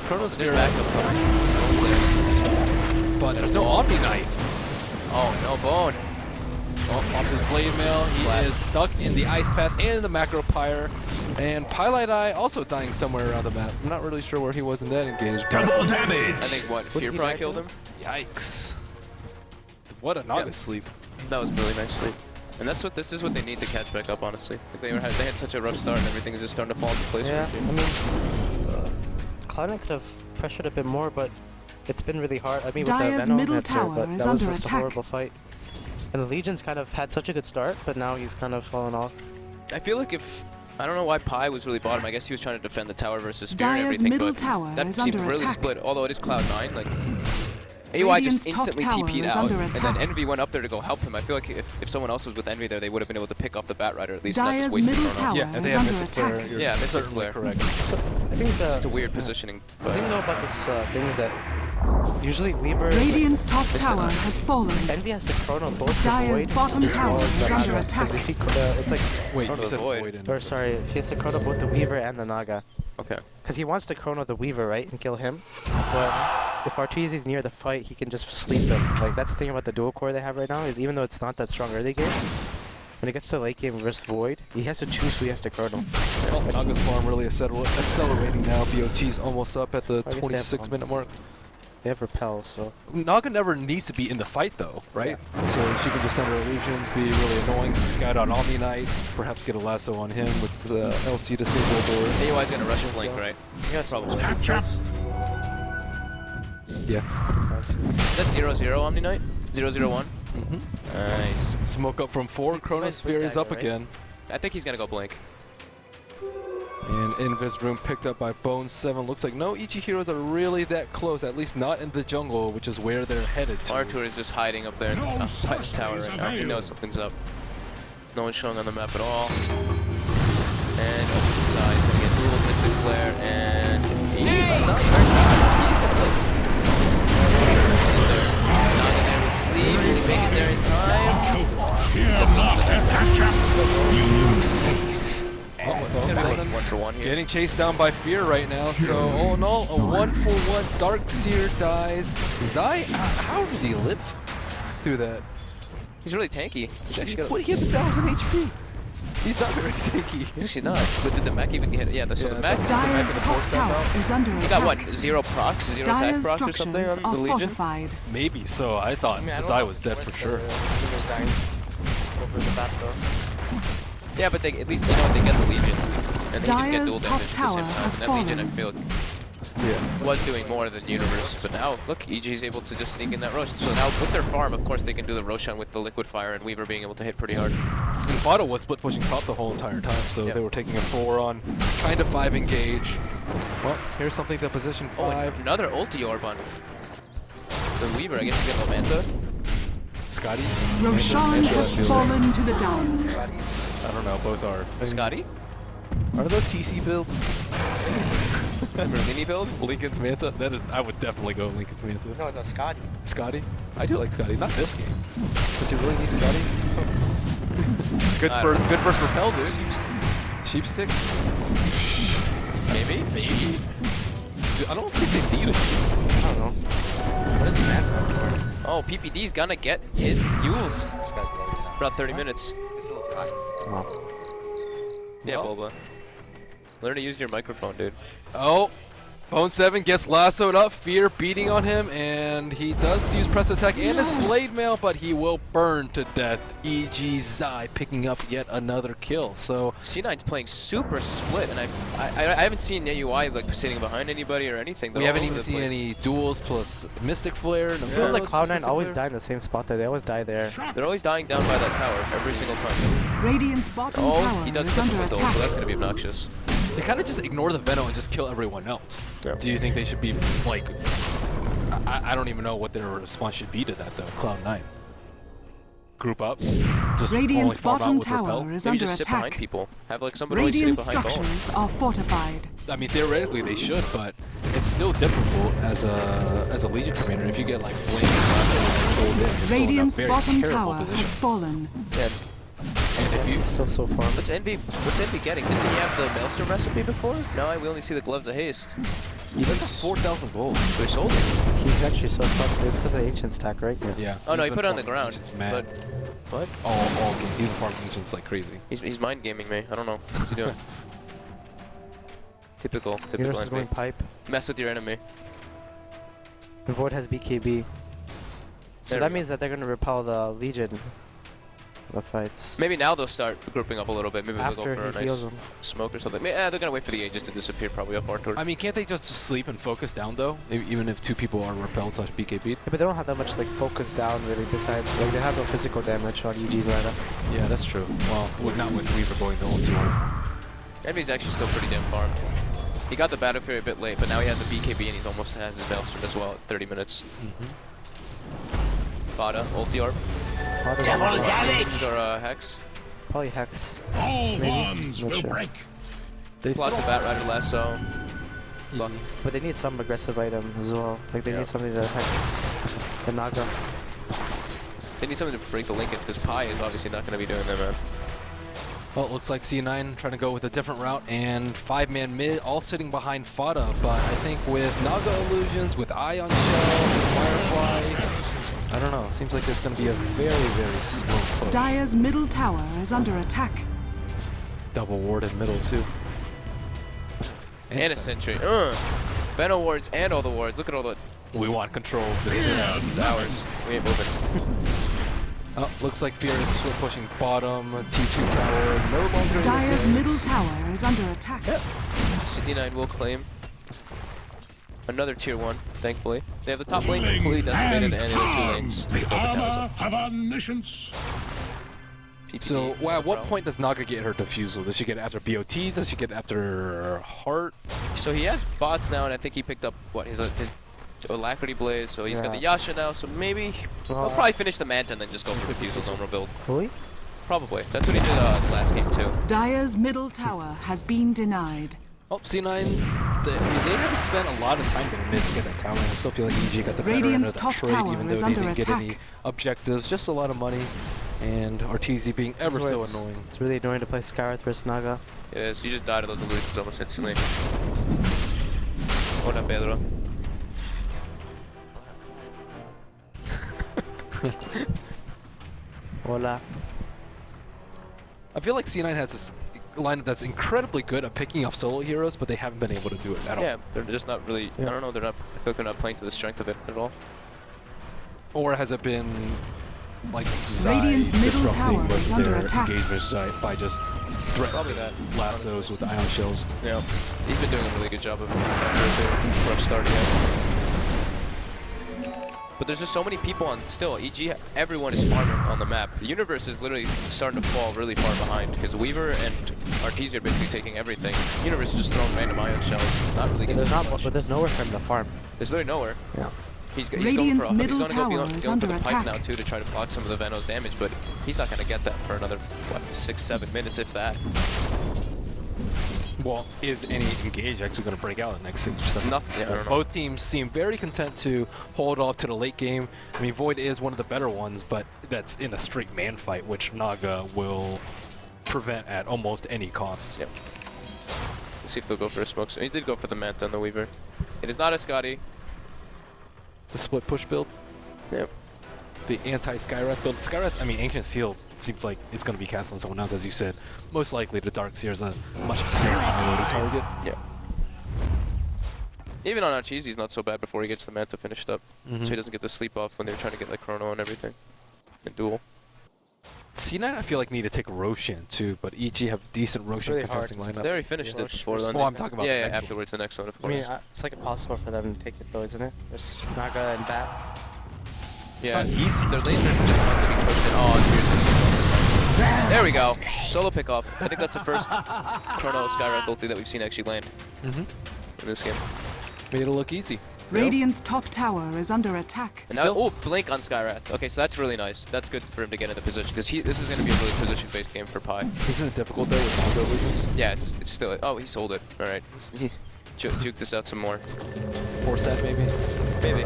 Chronosphere backup behind. But there's no Omni Knight. Oh, no Bone. Oh, off his Blade Mail. He is stuck in the Ice Path and the Macro Pyre. And Pylite Eye also dying somewhere around the map. I'm not really sure where he was in that engagement. Double damage. I think what, Fear probably killed him? Yikes. What a Naga sleep. That was really nice sleep. And this is what they need to catch back up, honestly. Like they had such a rough start and everything is just starting to fall into place. Yeah, I mean, Cloud9 could have pressured a bit more, but it's been really hard. I mean, with the Dyer's Venom middle answer, tower but is that was under just attack. a horrible fight. And the Legion's kind of had such a good start, but now he's kind of fallen off. I feel like I don't know why Pi was really bottom. I guess he was trying to defend the tower versus Fear and Dyer's everything, middle but tower that is seemed under really attack. split. Although it is Cloud9, like AOI just Radiant's top instantly tower TP'd is out, under and attack. then Envy went up there to go help him. I feel like if someone else was with Envy there, they would have been able to pick off the Bat Rider at least. And not Dyer's just waste middle the chrono. tower Yeah, and they is have under Mystic Flare. attack. You're Yeah, Mystic certainly Flare. correct. I think It's a weird positioning, the but thing though about this thing is that usually Weaver, Radiant's top tower has fallen. Envy has to chrono both the Dyer's Void bottom as tower well as is the under Naga, attack. 'cause if he, it's like, Wait, Chrono you said Void. Void. or sorry, he has to chrono both the Weaver and the Naga. okay. Because he wants to chrono the Weaver, right, and kill him. But if Arteezy's near the fight, he can just sleep him. Like, that's the thing about the dual core they have right now, is even though it's not that strong early game, when it gets to late game versus Void, he has to choose who he has to chrono. Well, Naga's farm really accelerating now. BOT's almost up at the I guess they have 26-minute mark. They have repel, so... Naga never needs to be in the fight though, right? So she can just send her illusions, be really annoying, scout out Omni Knight, perhaps get a lasso on him with the LC disabled or... AOI's gonna rush a blink, right? Yeah, Probably. Yeah. Is that 0-0 Omni Knight? 0-0-1? Mm-hmm. Nice. Smoke up from 4, Chronosphere is up right? again. I think he's gonna go blink. And Invis Room picked up by Bone 7. Looks like no Ichi heroes are really that close, at least not in the jungle, which is where they're headed to. Artur is just hiding up there by the tower right now. He knows something's up. No one's showing on the map at all. And opens his eyes, gonna get dual Mystic Flare, and he's gonna play. Naga there with for one here. Getting chased down by Fear right now, so all in all, a 1-for-1 Darkseer dies. Zai, how did he live through that? He's really tanky. He's actually got What, he has 1,000 HP. He's not very tanky. He's actually not. But did the mech even get it? Yeah, so the mech. Dyer's top tower is under He attack. got what? 0 procs? 0 attack Dyer's procs or something structures on are the Legion? fortified. Maybe, so I thought I don't Zai know was dead when for sure. the Legion dying over the bat though. Yeah, but they at least they know they get the Legion. And they can get Dyer's dual top damage at the same tower time. has And that Legion, I fallen. feel like, Yeah. was doing more than Universe. But now, look, EG's able to just sneak in that Roshan. So now with their farm, of course, they can do the Roshan with the Liquid Fire and Weaver being able to hit pretty hard. And Fado was split pushing top the whole entire time, so Yep. they were taking a 4 on, trying to 5 engage. Well, here's something to position 5. Oh, another ulti orb on the Weaver. I guess you get Momenta. Scotty? Roshan has fallen to the down. I don't know, both are. Scotty? Are those TC builds? Mini build? Lincoln's Manta? That is, I would definitely go Lincoln's Manta. No, Scotty. Scotty? I do like Scotty, not this game. Does he really need Scotty? good versus Repel, dude. Sheepstick? Maybe? Maybe. Dude, I don't think they need it. I don't know. What is the Manta for? Oh, PPD's gonna get his Yules. For about 30 minutes. Oh. Yeah, Well. Bulba. Learn to use your microphone, dude. Oh, Bone 7 gets lassoed up, Fear beating on him, and he does use press attack and his blade mail, but he will burn to death. EG Zai picking up yet another kill. So C9's playing super split, and I haven't seen AUI like sitting behind anybody or anything. we They're haven't all even over the seen place. any duels plus Mystic Flare. No It feels like Cloud9 Cloud9 always die in the same spot there. They always die there. They're always dying down by that tower every single time. Radiant's bottom Oh, tower he does is touch under with those, so attack. that's gonna be obnoxious. They kind of just ignore the Venom and just kill everyone else. Yeah. Do you think they should be like? I don't even know what their response should be to that though. Cloud9. Group up. Just Radiant's only farm out bottom with Repel. tower is Maybe under just sit behind attack. people. Have like somebody always Radiant sitting behind Bone. structures are fortified. I mean, theoretically they should, but it's still difficult as a Legion commander if you get like flamed and pulled in. You're still in a Radiant's very bottom terrible tower position. has fallen. Yeah. And if you, It's still so far. What's Envy getting? Didn't he have the Maelstrom recipe before? No, we only see the Gloves of Haste. he does 4,000 gold. So he sold it. He's actually so fucked. It's because of the ancient stack, right? Yeah. Oh no, he's he been put it on the farming ground. Ancients mad. But what? all game. He's been farming Ancients like crazy. He's mind gaming me. I don't know. What's he doing? Typical Universe is Envy. going pipe. Mess with your enemy. The Void has BKB. So There that we means that they're going to repel the Legion. The fights. Maybe now they'll start grouping up a little bit. Maybe they'll After go for a he heals nice them. smoke or something. Yeah, they're gonna wait for the Aegis to disappear probably up afterward. I mean, can't they just sleep and focus down though? Even if 2 people are repelled / BKB'd? Yeah, but they don't have that much like focus down really. Besides, like they have no physical damage on EG's ladder. Yeah, that's true. Well, not with Weaver going the ulti one. Envy's actually still pretty damn farmed. He got the Battle Fury a bit late, but now he has the BKB and he's almost has his Maelstrom as well at 30 minutes. Vada, ulti orb, Double damage! or Hex. Probably Hex. All Maybe. wands Not will sure. break. They Lots of Bat Rider lasso. Luck. But they need some aggressive item as well. Like they Yeah. need something to Hex the Naga. They need something to break the Lincoln because Pi is obviously not going to be doing that, man. Well, it looks like C9 trying to go with a different route, and 5-man mid all sitting behind Fada, but I think with Naga Illusions, with Ion Shell, Firefly, I don't know, seems like it's going to be a very, very slow push. Dyer's middle tower is under attack. Double ward in middle too. And a Sentry. Venom wards and all the wards. Look at all the... We want control of this. Yeah, this is ours. We ain't moving. Oh, looks like Fear is still pushing bottom, T2 tower, no longer in Dyer's existence. middle tower is under attack. Sydney 9 will claim another tier 1, thankfully. They have the top lane completely decimated and the other 2 lanes. The picked up and armor down. have omniscience. So, well, at what point does Naga get her defusal? Does she get it after BOT? Does she get it after Heart? So he has bots now, and I think he picked up, what, his Alacrity Blaze, so he's got the Yasha now, so maybe he'll probably finish the Manta and then just go for Defusal Zone rebuild. Really? Probably. That's what he did last game, too. Dyer's middle tower has been denied. Oh, C9, I mean, they had to spend a lot of time getting mid to get that tower. I still feel like EG got the better end Radiant's of that top trade, tower even though is they under didn't get attack. any objectives. Just a lot of money, and Arteezy being ever This is so where annoying. It's really annoying to play Skywrath versus Naga. It is. You just died of those illusions almost instantly. Hola, Pedro. Hola. I feel like C9 has this lineup that's incredibly good at picking up solo heroes, but they haven't been able to do it at all. Yeah, they're just not really. I don't know. They're not. I feel like they're not playing to the strength of it at all. Or has it been like Zai Radiant's middle disrupting tower most is of under their attack. engagements by just Probably threatening that. lassos with ion shells? Yeah, he's been doing a really good job of it. Rough start yet. But there's just so many people on still. EG, everyone is farming on the map. The universe is literally starting to fall really far behind because Weaver and Arteezy are basically taking everything. Universe is just throwing random ion shells, not really getting There's too not, much. but there's nowhere for him to farm. There's literally nowhere. Yeah. He's going for Radiant's he's middle gonna go tower going is for under the pipe attack. now too to try to block some of the Venom's damage, but he's not gonna get that for another what 6-7 minutes if that. Well, is any engage actually going to break out in the next 6 or 7 Nothing. Yeah, I don't know. Both teams seem very content to hold off to the late game. I mean, Void is one of the better ones, but that's in a straight man fight, which Naga will prevent at almost any cost. Yep. Let's see if they'll go for a smoke. So he did go for the Manta on the Weaver. It is not a Scotty. The split push build, Yep. the anti-Skywrath build. Skywrath, I mean, Ancient Seal seems like it's going to be cast on someone else, as you said. Most likely the Darkseer is a much higher priority target. Yeah. Even on Arteezy, he's not so bad before he gets the Manta finished up. So he doesn't get the sleep off when they're trying to get like Chrono and everything. And duel. C9 I feel like need to take Roshan too, but EG have decent Roshan really hard. contesting They lineup. already finished it before then. Oh, I'm talking about the yeah, next one. afterwards, the next one, of I course. mean, it's like impossible for them to take it though, isn't it? There's Naga and Bat. yeah, not easy. Their laser just constantly pushed it. Oh, here's there we go. Solo pick off. I think that's the first Chrono Skywrath ulti that we've seen actually land in this game. Made it look easy. Radiant's top tower is under attack. And now, Still- oh, blink on Skywrath. Okay, so that's really nice. That's good for him to get into position because this is going to be a really position-based game for Pi. Isn't it difficult though with Naga illusions? Yeah, it's still. Oh, he sold it. All right, he juked this out some more. Force that maybe? Maybe.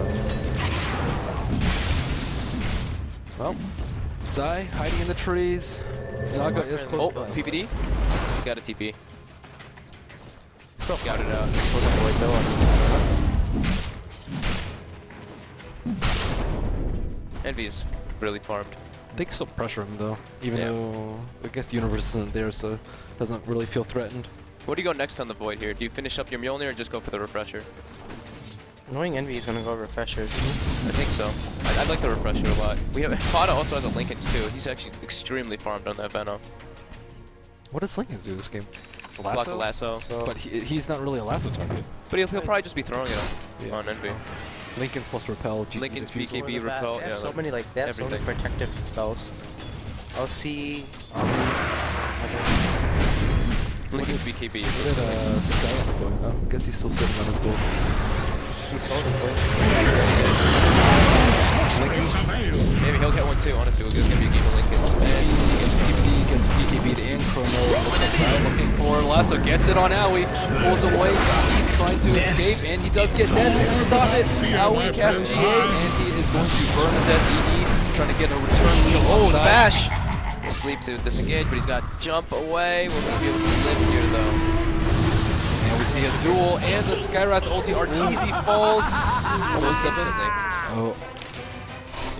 Well, Zai hiding in the trees. Naga is close Oh, by. PPD. He's got a TP. So Scout it out. Envy is really farmed. They can still pressure him though, even Yeah. though I guess the universe isn't there, so doesn't really feel threatened. What do you go next on the Void here? Do you finish up your Mjolnir or just go for the Refresher? Knowing Envy is gonna go refreshers. I think so. I like the Refresher a lot. We have Fada also has a Lincoln's too. He's actually extremely farmed on that Venom. What does Lincoln do this game? Block the lasso. But he's not really a lasso target. But he'll probably just be throwing it Yeah. on Envy. Lincoln's plus repel, GP Lincoln's diffusal. BKB repel. They have Yeah, so many like they have so many everything. protective spells. LC. Lincoln's BKB Look is at Skyline going. Oh, I guess he's still sitting on his gold. He sold it. maybe he'll get one too. Honestly, we're just gonna be keeping Lincoln's. And he gets PPD, gets BKB'd and Chrono. Looking for lasso, gets it on Aoi, pulls away, he's trying to escape, and he does get dead. Stop it! Aoi casts GA, and he is going to burn the death ED, trying to get a return kill. Oh, the bash! Sleep to disengage, but he's got jump away. Will he be able to live here though? And we see a duel, and the Skywrath ulti, Arteezy falls. Almost instantly. Oh.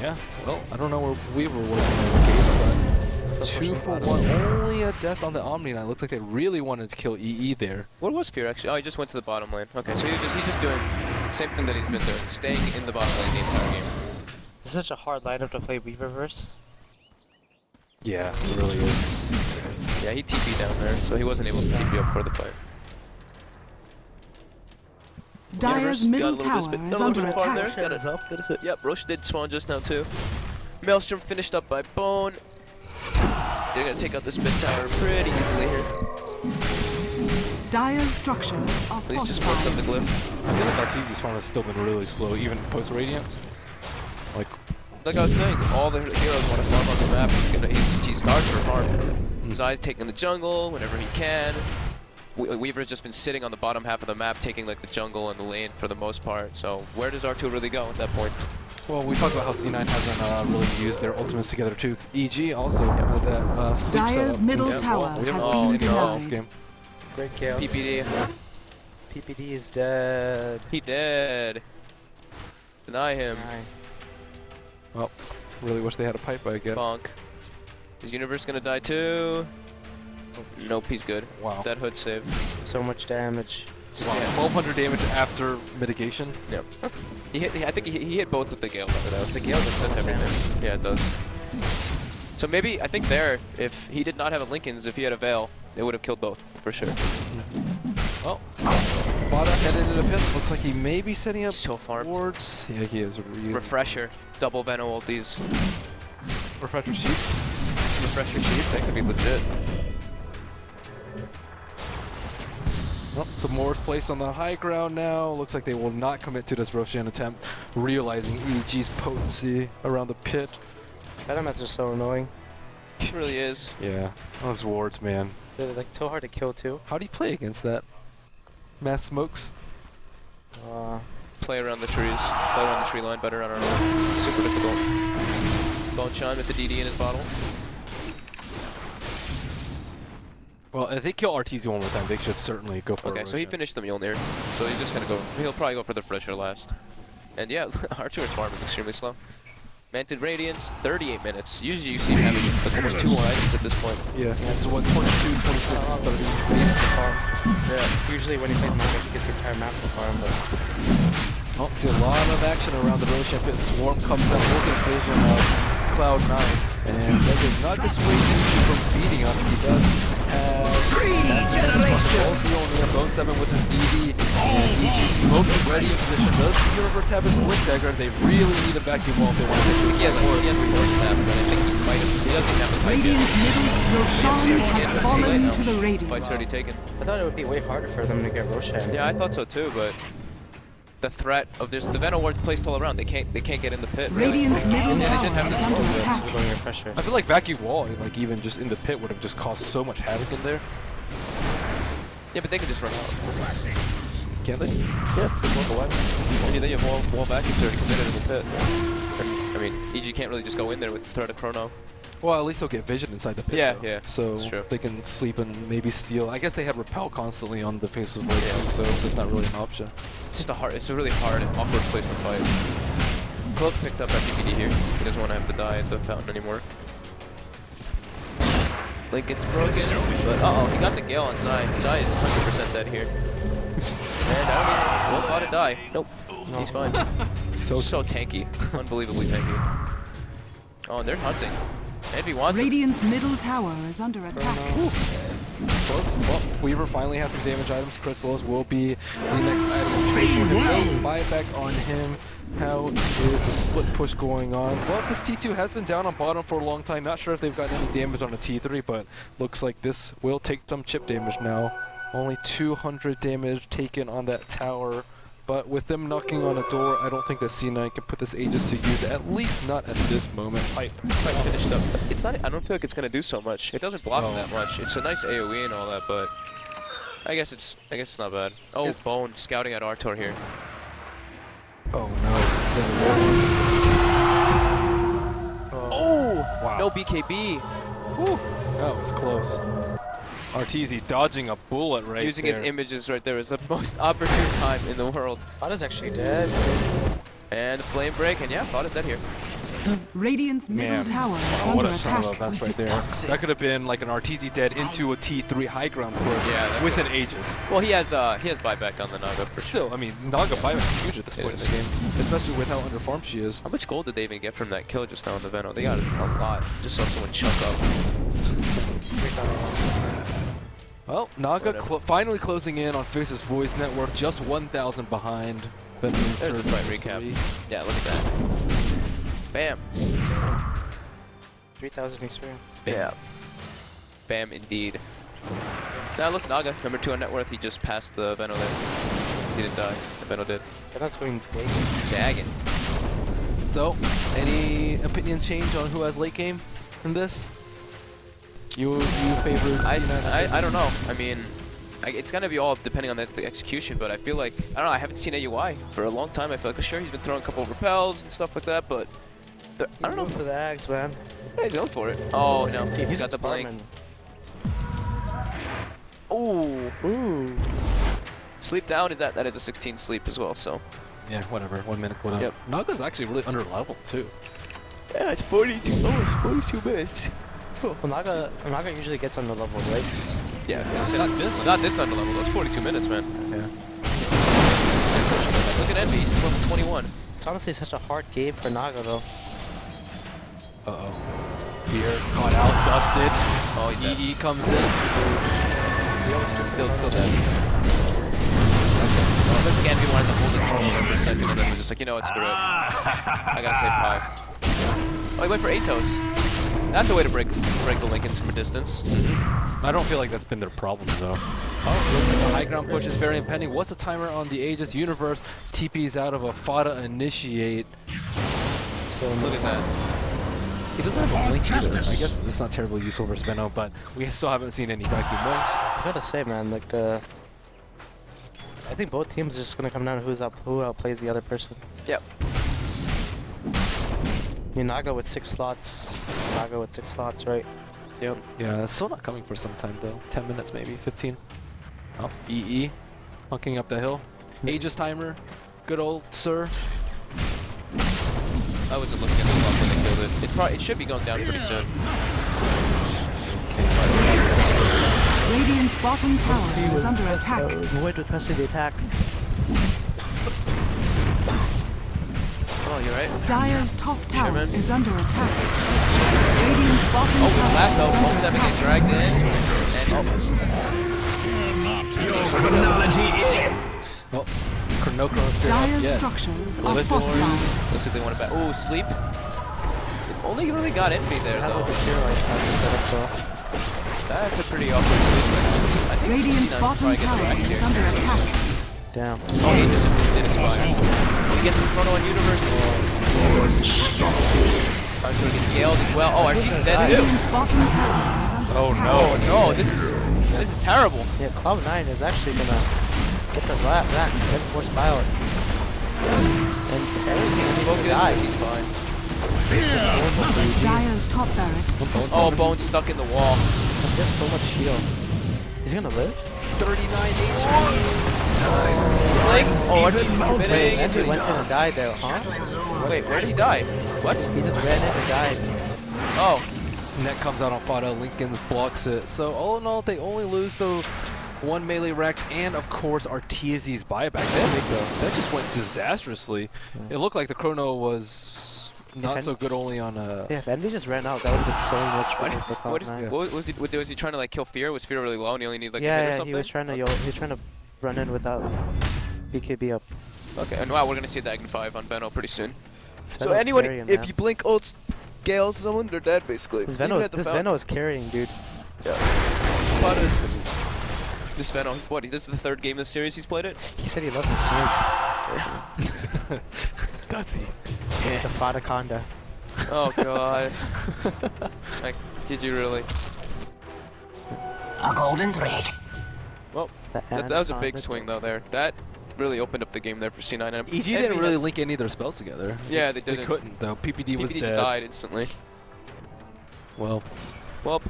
Yeah, well, I don't know where Weaver was in that game, but 2 for 1. Only a death on the Omni Knight. Looks like they really wanted to kill EE there. What was Fear actually? Oh, he just went to the bottom lane. Okay, so he's just doing the same thing that he's been doing, staying in the bottom lane the entire game. It's such a hard lineup to play Weaververse. Yeah, it really is. Yeah, he TP'd down there, so he wasn't able to TP up for the fight. Dire's middle tower is under attack. Yep, Roche did spawn just now too. Maelstrom finished up by Bone. They're gonna take out this mid tower pretty easily here. Dire's structures are At least just worked up the fortified. glyph. I feel like Arteezy's farm has still been really slow, even post Radiance. Like I was saying, all the heroes want to farm on the map. He starts for farm. Zai's taking the jungle whenever he can. Weaver's just been sitting on the bottom half of the map, taking like the jungle and the lane for the most part. So where does R2 really go at that point? Well, we talked about how C9 hasn't really used their ultimates together too. EG also had that sleep Dyer's setup. middle Yeah. tower Well, we has haven't been seen it all this denied. game. Great kill. PPD. PPD is dead. He dead. Deny him. Well, really wish they had a pipe, I guess. Bonk. Is Universe gonna die too? Nope, he's good. Wow. That hood save. So much damage. Wow. 1200 damage after mitigation. Yep. I think he hit both with the Gale. The Gale just does everything. Yeah, it does. So maybe, I think there, if he did not have a Lincoln's, if he had a Veil, it would have killed both, for sure. Oh. Bada headed into the pit. Looks like he may be setting up So farmed. wards. Yeah, he is. Really Refresher. Double Venom ultis. Refresher sheep. Refresher sheep, that could be legit. Well, some wards placed on the high ground now. Looks like they will not commit to this Roshan attempt, realizing EG's potency around the pit. Venomats are so annoying. It really is. Yeah, those wards, man. They're like so hard to kill too. How do you play against that? Mass smokes? Play around the trees. Play around the tree line better, I don't know. Super difficult. Bone Chime with the DD in his bottle. Well, if they kill Arteezy one more time, they should certainly go for Okay, a so he Roshan. finished the Mjolnir. So he's just gonna go, he'll probably go for the Refresher last. And yeah, R2's farm is extremely slow. Manted Radiance, 38 minutes. Usually you see him having like almost 2 more items at this point. Yeah, so what, 22, 26, 30. Yeah. Usually when he plays Manga, he gets the entire map to farm, but Oh, see a lot of action around the Roshan pit. Swarm comes up, looking vision of Cloud9. And that does not dissuade him from beating on him. He does have only a Bone 7 with his DD. And EG smoke is ready in position. Does the Universe have his Blink Dagger? They really need a vacuum wall if they want to He has a force snap, but I think he might have, he doesn't have a fight yet. Radiant's middle Roshan has fallen to the Fight's Radiant. already taken. I thought it would be way harder for them to get Roshan. Yeah, I thought so too, but the threat of this, the Venom ward's placed all around. They can't get in the pit. Radiant's middle And they tower didn't have is the under smoke. attack. We're going to pressure. I feel like vacuum wall, like even just in the pit, would have just caused so much havoc in there. Yeah, but they could just run out. Can't they? Yeah, just walk away. I mean, then you have wall vacuums already committed in the pit. I mean, EG can't really just go in there with the threat of Chrono. Well, at least they'll get vision inside the pit. Yeah, though. yeah, So that's true. they can sleep and maybe steal. I guess they had repel constantly on the Faceless Blade, so that's not really an option. It's just it's a really hard and awkward place to fight. Cloak picked up that PPD here. He doesn't want to have to die at the fountain anymore. Lincoln's broken, but uh-oh, he got the Gale on Zai. Zai is 100% dead here. And I don't even, about to die. Nope, he's fine. So tanky, unbelievably tanky. Oh, and they're hunting. Envy wants him. Radiant's middle tower is under attack. Close. Well, Weaver finally has some damage items. Crystals will be the next item of choice for him. Buyback on him. How is the split push going on? Well, this T2 has been down on bottom for a long time. Not sure if they've gotten any damage on a T3, but looks like this will take some chip damage now. Only 200 damage taken on that tower. But with them knocking on a door, I don't think that C9 can put this Aegis to use, at least not at this moment. Pipe finished up. It's not. I don't feel like it's gonna do so much. It doesn't block Oh. that much. It's a nice AOE and all that, but I guess it's not bad. Oh, Bone scouting at Artor here. Oh no. Oh, Wow. no BKB. Whew. That was close. Arteezy dodging a bullet right Using there. his images right there is the most opportune time in the world. Fada's actually dead. And flame break, and yeah, Fada's dead here. Radiant's middle Man, tower is what under a son of attack. a that's right there. That could have been like an Arteezy dead into a T3 high ground push Yeah, with an Aegis. Well, he has buyback on the Naga for Still, sure. I mean, Naga buyback is huge at this point in It the game, especially with how underfarmed she is. How much gold did they even get from that kill just now in the Venom? They got a lot. Just saw someone chunk up. Well, Naga Whatever. finally closing in on Faceless Voice Network, just 1,000 behind. Venom There's the fight recap. Yeah, look at that. Bam. 3,000 experience. Yeah. Bam, indeed. Now look, Naga, number 2 on net worth. He just passed the Venom there. He didn't die. The Venom did. Fada's going big. Dagging. So, any opinion change on who has late game in this? You favored C9? I don't know. I mean, it's gonna be all depending on the execution, but I feel like, I don't know, I haven't seen AUI for a long time. I feel like, sure, he's been throwing a couple of repels and stuff like that, but I don't know. For the Ags, man. Yeah, he's going for it. Oh, no, he's got the blink. Ooh. Ooh. Sleep down, that is a 16 sleep as well, so. Yeah, whatever. 1 minute cooldown. Yep. Naga's actually really under leveled too. Yeah, it's 42. Oh, it's 42 minutes. Well, Naga usually gets on the level, right? Yeah, Not this under level though. It's 42 minutes, man. Yeah. Look at Envy, he's level 21. It's honestly such a hard game for Naga, though. Uh-oh. Here, caught out, dusted. Oh, he's EE comes in. still dead. Well, looks like Envy wanted to hold it for a second, and then was just like, you know what, screw it. I gotta save 5. Oh, he went for Atos. That's a way to break the Lincolns from a distance. I don't feel like that's been their problem though. Oh, the high ground push is very impending. What's the timer on the Aegis Universe? TP's out of a Fada initiate. So look at that. He doesn't have a blink either. I guess it's not terribly useful for Sveno, but we still haven't seen any vacuum blinks. I gotta say, man, like I think both teams are just gonna come down to who outplays the other person. Yep. Naga with 6 slots. Naga with 6 slots, right? Yep. Yeah, it's still not coming for some time though. 10 minutes maybe, 15. Oh, EE, hunking up the hill. Aegis timer, good old sir. I wasn't looking at the clock when they killed it. It should be going down pretty soon. Radiant's bottom tower is under attack. Avoid especially the attack. Oh, you're right. Dire's top tower Sherman. is under attack. Radiant's bottom Oh, tower lasso. is Home under 7 attack. gets dragged in. And Your chronology ends. Oh, Chronocron straight up. Dire's Yeah. structures are Lift fortified. looks like they want it back. Oh, sleep. Only really got Envy there, Have though. a hero like that set up, That's a pretty awkward sleep. I think Radiant's C9 bottom probably gets tower dragged is here. under attack. Damn. Oh, he just did his fire. We get the Chrono on Universe. Archer gets scaled as well. Oh, RG's dead too. Radiant's bottom tower is under Oh attack. Oh no, this is terrible. Yeah, Cloud9 is actually gonna get the racks and force power. And everything is Focus, gonna die. he's fine. Dire's top barracks. Oh, Bone's stuck in the wall. He has so much shield. He's gonna live? 39 HP. Oh, RG's committing. And he went in and died there, huh? Wait, where did he die? What? He just ran in and died. Oh, Net comes out on Fada, Lincoln blocks it. So all in all, they only lose the 1 melee Rex and of course Arteezy's buyback. That just went disastrously. It looked like the Chrono was not so good only on a... Yeah, if Envy just ran out, that would have been so much better for what, Cloud9. was he trying to like kill Fear? Was Fear really low and he only needed like a hit or Yeah, something? he was trying to run in without BKB up. Okay, and wow, we're gonna see Dagon 5 on Veno pretty soon. So Veno's anyone, carrying, if man. you blink ults, Gales someone, they're dead basically. This Even Veno, at the this fountain. Veno is carrying, dude. Yeah. This Veno, what? This is the 3rd game of the series he's played it. He said he loved the snake. Gutsy. The Fadaconda. Oh god. Like, did you really? A golden thread. Well, that was a big swing though there. That really opened up the game there for C9. And EG didn't really link any of their spells together. Yeah, they They didn't. couldn't though. PPD was PPD dead. just died instantly. Well. Well,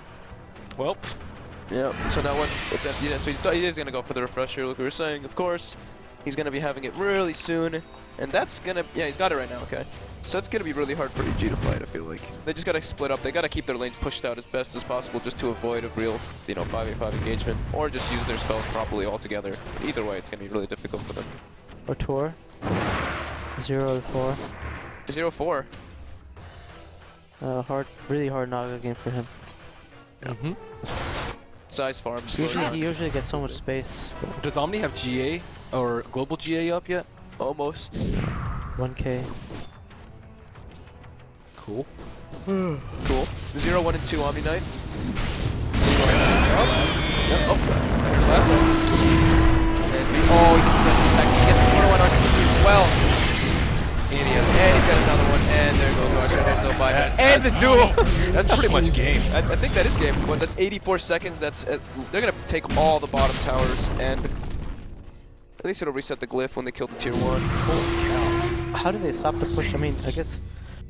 Yeah. so now what's empty? Yeah, so he is gonna go for the refresher, like we were saying. Of course, he's gonna be having it really soon, and that's gonna he's got it right now. Okay, so it's gonna be really hard for EG to fight. I feel like they just gotta split up. They gotta keep their lanes pushed out as best as possible, just to avoid a real 5v5 engagement, or just use their spells properly altogether. Either way, it's gonna be really difficult for them. Or Tor. 0-4. 0-4. Really hard Naga game for him. Mm-hmm. Size farms. He usually gets so much space. Does Omni have GA or global GA up yet? Almost. 1k. Cool. Cool. 0, 1, and 2 Omni Knight. Yep. Oh, last one. Oh, he gets the corner one on TC as well. And he's got another one, and there goes Archer. There's no buyback. And the duel. That's pretty much game. I think that is game. But that's 84 seconds. That's they're gonna take all the bottom towers, and at least it'll reset the glyph when they kill the tier 1. How do they stop the push? I mean, I guess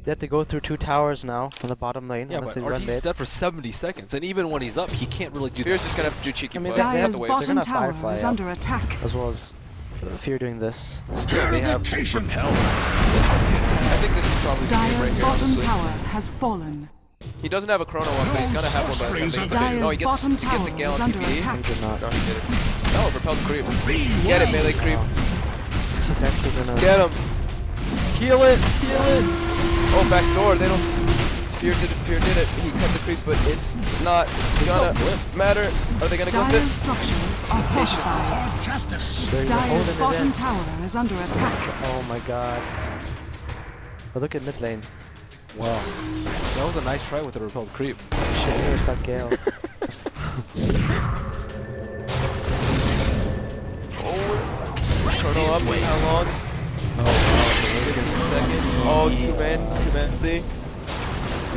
they have to go through 2 towers now on the bottom lane. Yeah, unless but they run RT's mid. dead for 70 seconds, and even when he's up, he can't really do Fear's that. just gonna have to do cheeky I mean, play. they have Dire's to wait. bottom They're tower gonna Firefly is up. under attack. As well as Fear doing this. Still, they have repel. I think this is probably the game right Dire's here. bottom honestly. tower has fallen. He doesn't have a chrono one, but he's gonna have one by the time they Dire's oh, he gets bottom to get the tower Gale is on under PvE. attack. He did not. No, he did it. Oh, repelled creep. Get it, melee creep. He's actually gonna. Get him. Heal it. Heal it. Oh, back door. They don't. Fear did it. He cut the creep, but it's not gonna matter. Are they gonna go Dire's it? structures are fortified. They're Dire's holding it bottom in. tower is under attack. Oh my god. But look at mid lane. Wow. That was a nice try with the repelled creep. Shit, here's that Gale. Chrono up. Wait, how long? Oh, 15 seconds. Oh, two-man thing.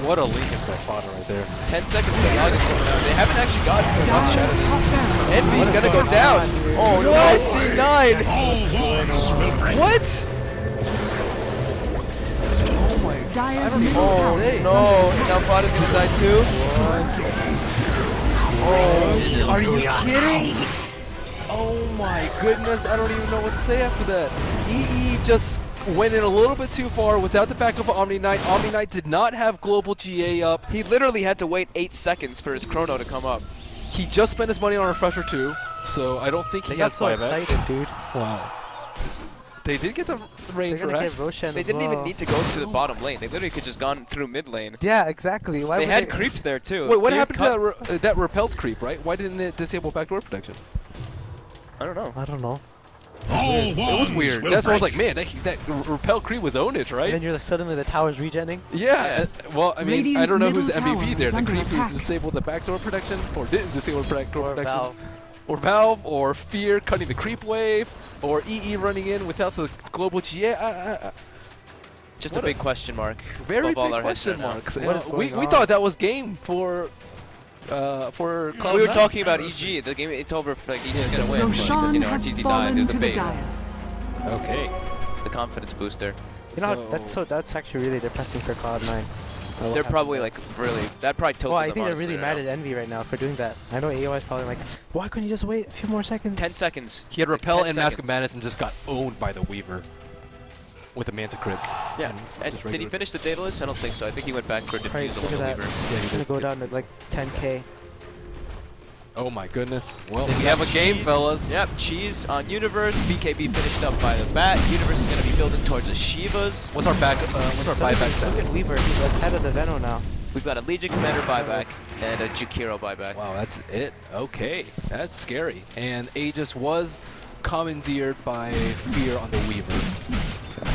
what a link into that fodder right there. 10 seconds till Naga's coming out. They haven't actually gotten to one Dire's shadow. top barracks. Envy's gonna go down. Oh no, C9. What? Oh my Dire's middle Oh tower is no, under attack. now Fada's gonna die too. Oh, are you kidding? Oh my goodness, I don't even know what to say after that. EE just went in a little bit too far without the backup of Omni Knight. Omni Knight did not have global GA up. He literally had to wait 8 seconds for his chrono to come up. He just spent his money on Refresher too, so I don't think They he got has so buyback. excited, dude. Wow. They did get the They're range gonna for get X. Roshan They as didn't even well. need to go to the bottom lane. They literally could just gone through mid lane. Yeah, exactly. Why They would had creeps there too. Wait, what Fear happened cut- to that repelled creep, right? Why didn't it disable backdoor protection? I don't know. I don't know. It was weird. That's why I was like, man, that repel creep was ownage, And right? then you're like, suddenly the tower's regenning. Yeah. Well, I mean, I Radiant's don't know who's middle MVP tower there. is The under creep who attack. disabled the backdoor protection, or didn't disable backdoor Or protection, Valve. or Valve, or Fear cutting the creep wave, or EE running in without the global GA. Just What a a big question mark. Very above all big our heads question right now. marks. What is we going on? thought that was game for Cloud9. We were talking about EG. The game, it's over. Like EG's gonna win because Roshan you know has RTZ died. fallen There's to a the bait. Dire. Okay. The confidence booster. You know, that's actually really depressing for Cloud9. They're probably like really. That probably tilted Oh, I them. think they're honestly, really right mad now. at Envy right now for doing that. I know AOI is probably like, why couldn't you just wait a few more seconds? 10 seconds. He had Like Repel 10 and Mask of seconds. Madness and just got owned by the Weaver with the Manta crits. Yeah. And And just did he regular- finish the Daedalus? I don't think so. I think he went back for a Right, defusal look on at the that. Weaver. Yeah, he It's gonna did. go down to like 10k. Oh my goodness. Well, Then we we have a got game, Cheese. fellas. Yep, Cheese on Universe. BKB finished up by the bat. Universe is going to be building towards the Shivas. What's our what's our buyback Look set? at Weaver, he's ahead of the Veno now. We've got a Legion Commander buyback and a Jakiro buyback. Wow, that's it. Okay, that's scary. And Aegis was commandeered by Fear on the Weaver.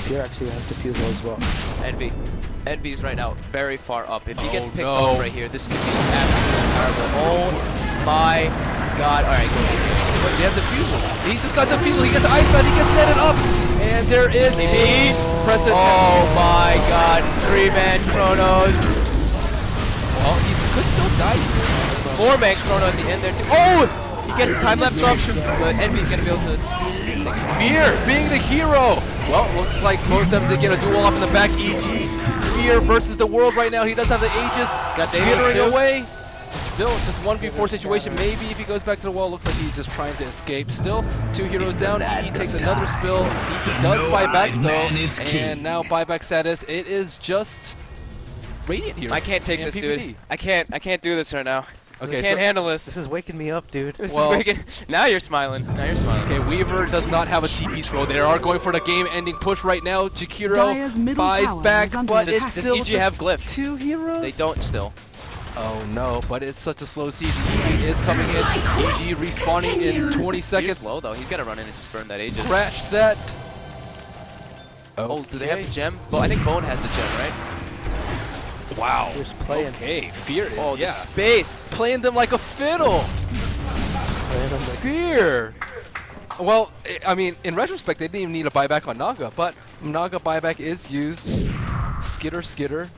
Fear actually has defusal as well. Envy. Envy's right now very far up. If he gets Oh, picked no. up right here, this could be absolutely terrible. Oh my god. Alright, go ahead. But they have defusal. He just got defusal. He gets the ice bat. He gets netted up. And there is CP. Precedent. Oh my god. 3-man Chronos. Well, he could still die. 4-man Chrono at the end there too. Oh! He gets the time lapse off, but Envy's gonna be able to. Fear being the hero. Well, looks like most of them to get a duel off in the back. EG Fear versus the world right now. He does have the Aegis got skittering Daedalus too. away. Still just 1v4 situation. Maybe if he goes back to the wall, looks like he's just trying to escape. Still 2 heroes down. EE takes another spill. EE does buy back though, and now buyback status. It is just Radiant here. I can't take and this, PvP. dude. I can't do this right now. Okay, I can't so- handle This this. is waking me up, dude. This Well- is freaking. Now you're smiling. Now you're smiling. Okay, Weaver does not have a TP scroll. They are going for the game-ending push right now. Jakiro Dire's middle buys tower back, is under but attack. it's Does still EG just have glyph? 2 heroes. They don't still. Oh no, but it's such a slow siege. EG is coming in. EG respawning in 20 He's seconds. low though. He's gonna run in and burn that Aegis. Crash that. Oh, do they have the gem? Well, I think Bone has the gem, right? Wow. Fear's playing. Okay, Fear. Oh, yeah. the space. Playing them like a fiddle. Playing them like- Fear. Well, I mean, in retrospect, they didn't even need a buyback on Naga, but Naga buyback is used. Skitter, skitter.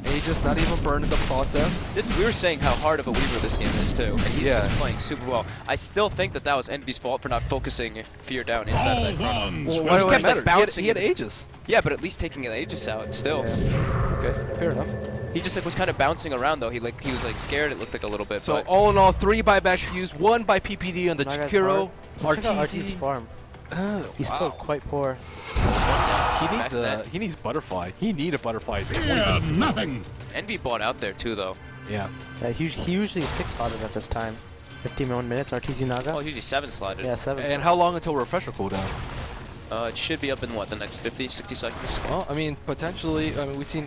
Aegis not even burned in the process. We were saying how hard of a Weaver this game is too, and he's Yeah. just playing super well. I still think that was Envy's fault for not focusing Fear down inside of that chrono. Well, why would it kept, like, matter? bouncing He had in- Aegis. Yeah, but at least taking the Aegis out still. Okay, fair enough. He just like was kind of bouncing around though. He was like scared. It looked like a little bit. So but all in all, 3 buybacks used, 1 by PPD on the Naga's Jakiro. hard. Check out RTZ. RT's farm. He's Wow. still quite poor. He needs butterfly. He need a butterfly. Nothing. Envy bought out there too though. Yeah. Yeah, he usually 6 slotted at this time. 51 minutes, RTZ Naga. Oh, he's usually 7 slotted. Yeah, 7. And how long until refresher cooldown? It should be up in what, the next 50, 60 seconds? Well, I mean, potentially. I mean, we've seen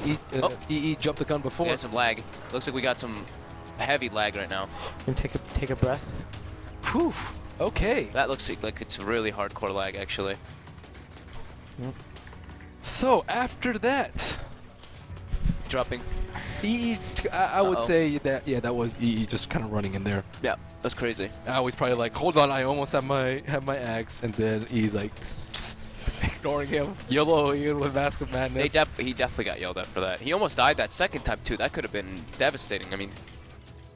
EE jump the gun before. We got some lag. Looks like we got some heavy lag right now. And take a breath. Whew. Okay. That looks like it's really hardcore lag actually. So after that, Dropping. EE. I would Uh-oh. say that that was EE just kind of running in there. Yeah, that's crazy. I was probably like, hold on, I almost have my axe, and then he's like, just ignoring him, YOLOing with Mask of Madness. He definitely got yelled at for that. He almost died that second time too. That could have been devastating. I mean,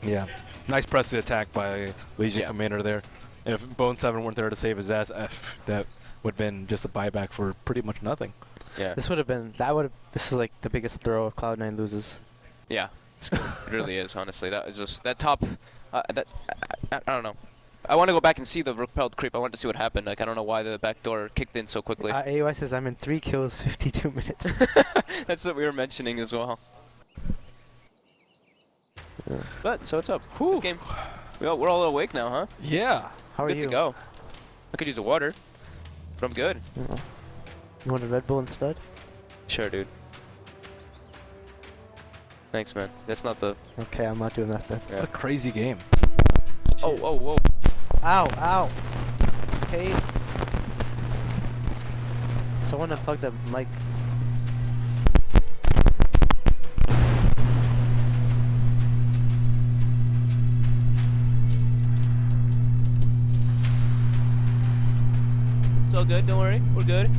Yeah, nice press to attack by Legion Commander there. If Bone 7 weren't there to save his ass, that would have been just a buyback for pretty much nothing. yeah, This would have been. This is like the biggest throw if Cloud9 loses. yeah. It really is, honestly. That is just that top. I don't know. I want to go back and see the repelled creep. I want to see what happened. Like I don't know why the back door kicked in so quickly. AUI says I'm in 3 kills, 52 minutes. That's what we were mentioning as well. But so what's up? Whew. This game, we're all awake now, huh? Yeah. How are Good you? to go. I could use a water, but I'm good. Oh. You want a Red Bull instead? Sure, dude. Thanks, man. That's not the. Okay, I'm not doing that then. What a crazy game. Oh, whoa, whoa. Ow, ow. Okay. Someone unplugged the mic. It's all good. Don't worry. We're good.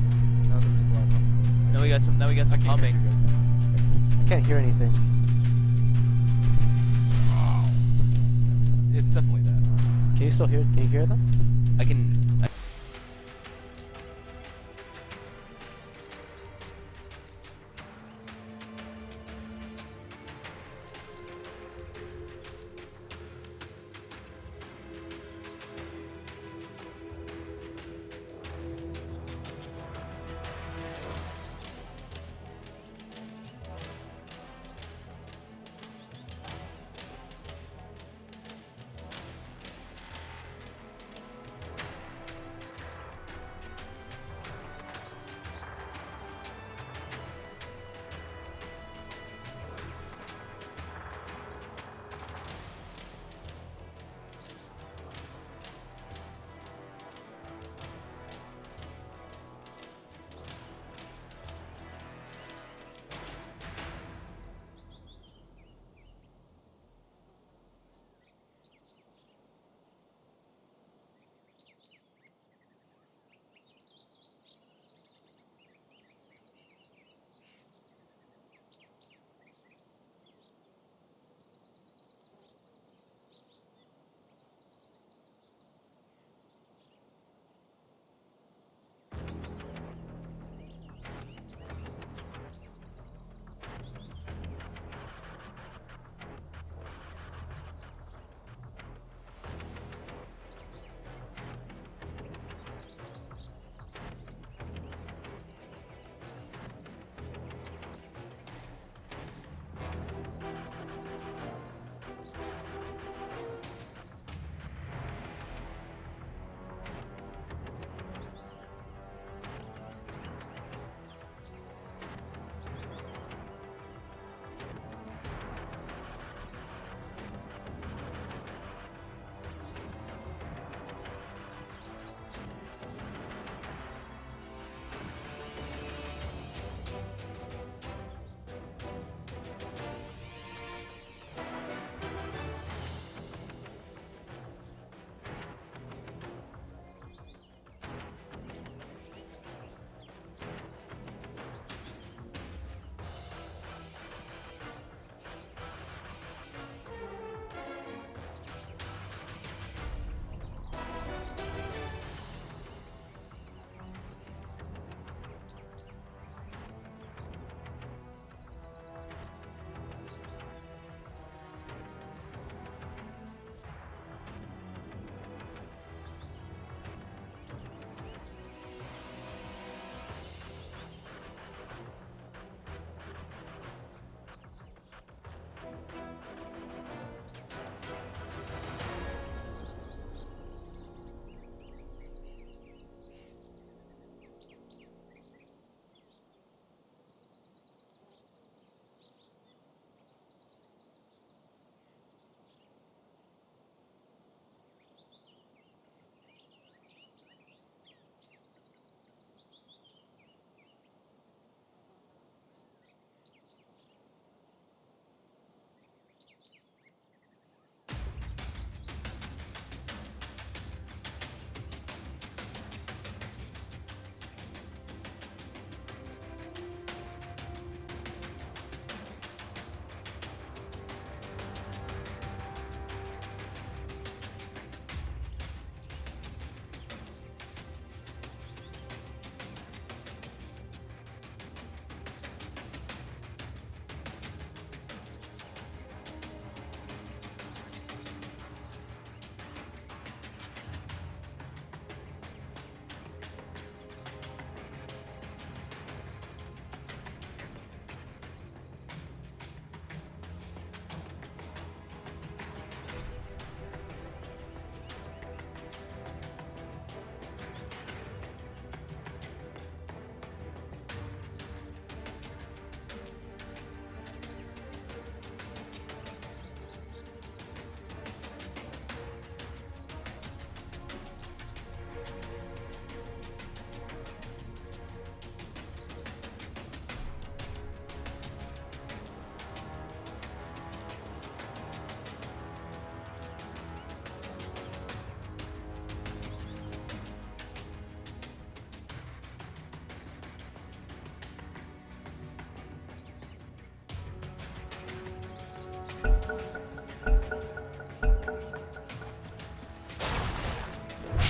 Now we got some. Humming. I can't hear anything. It's definitely that. Can you still hear? Can you hear them? I can.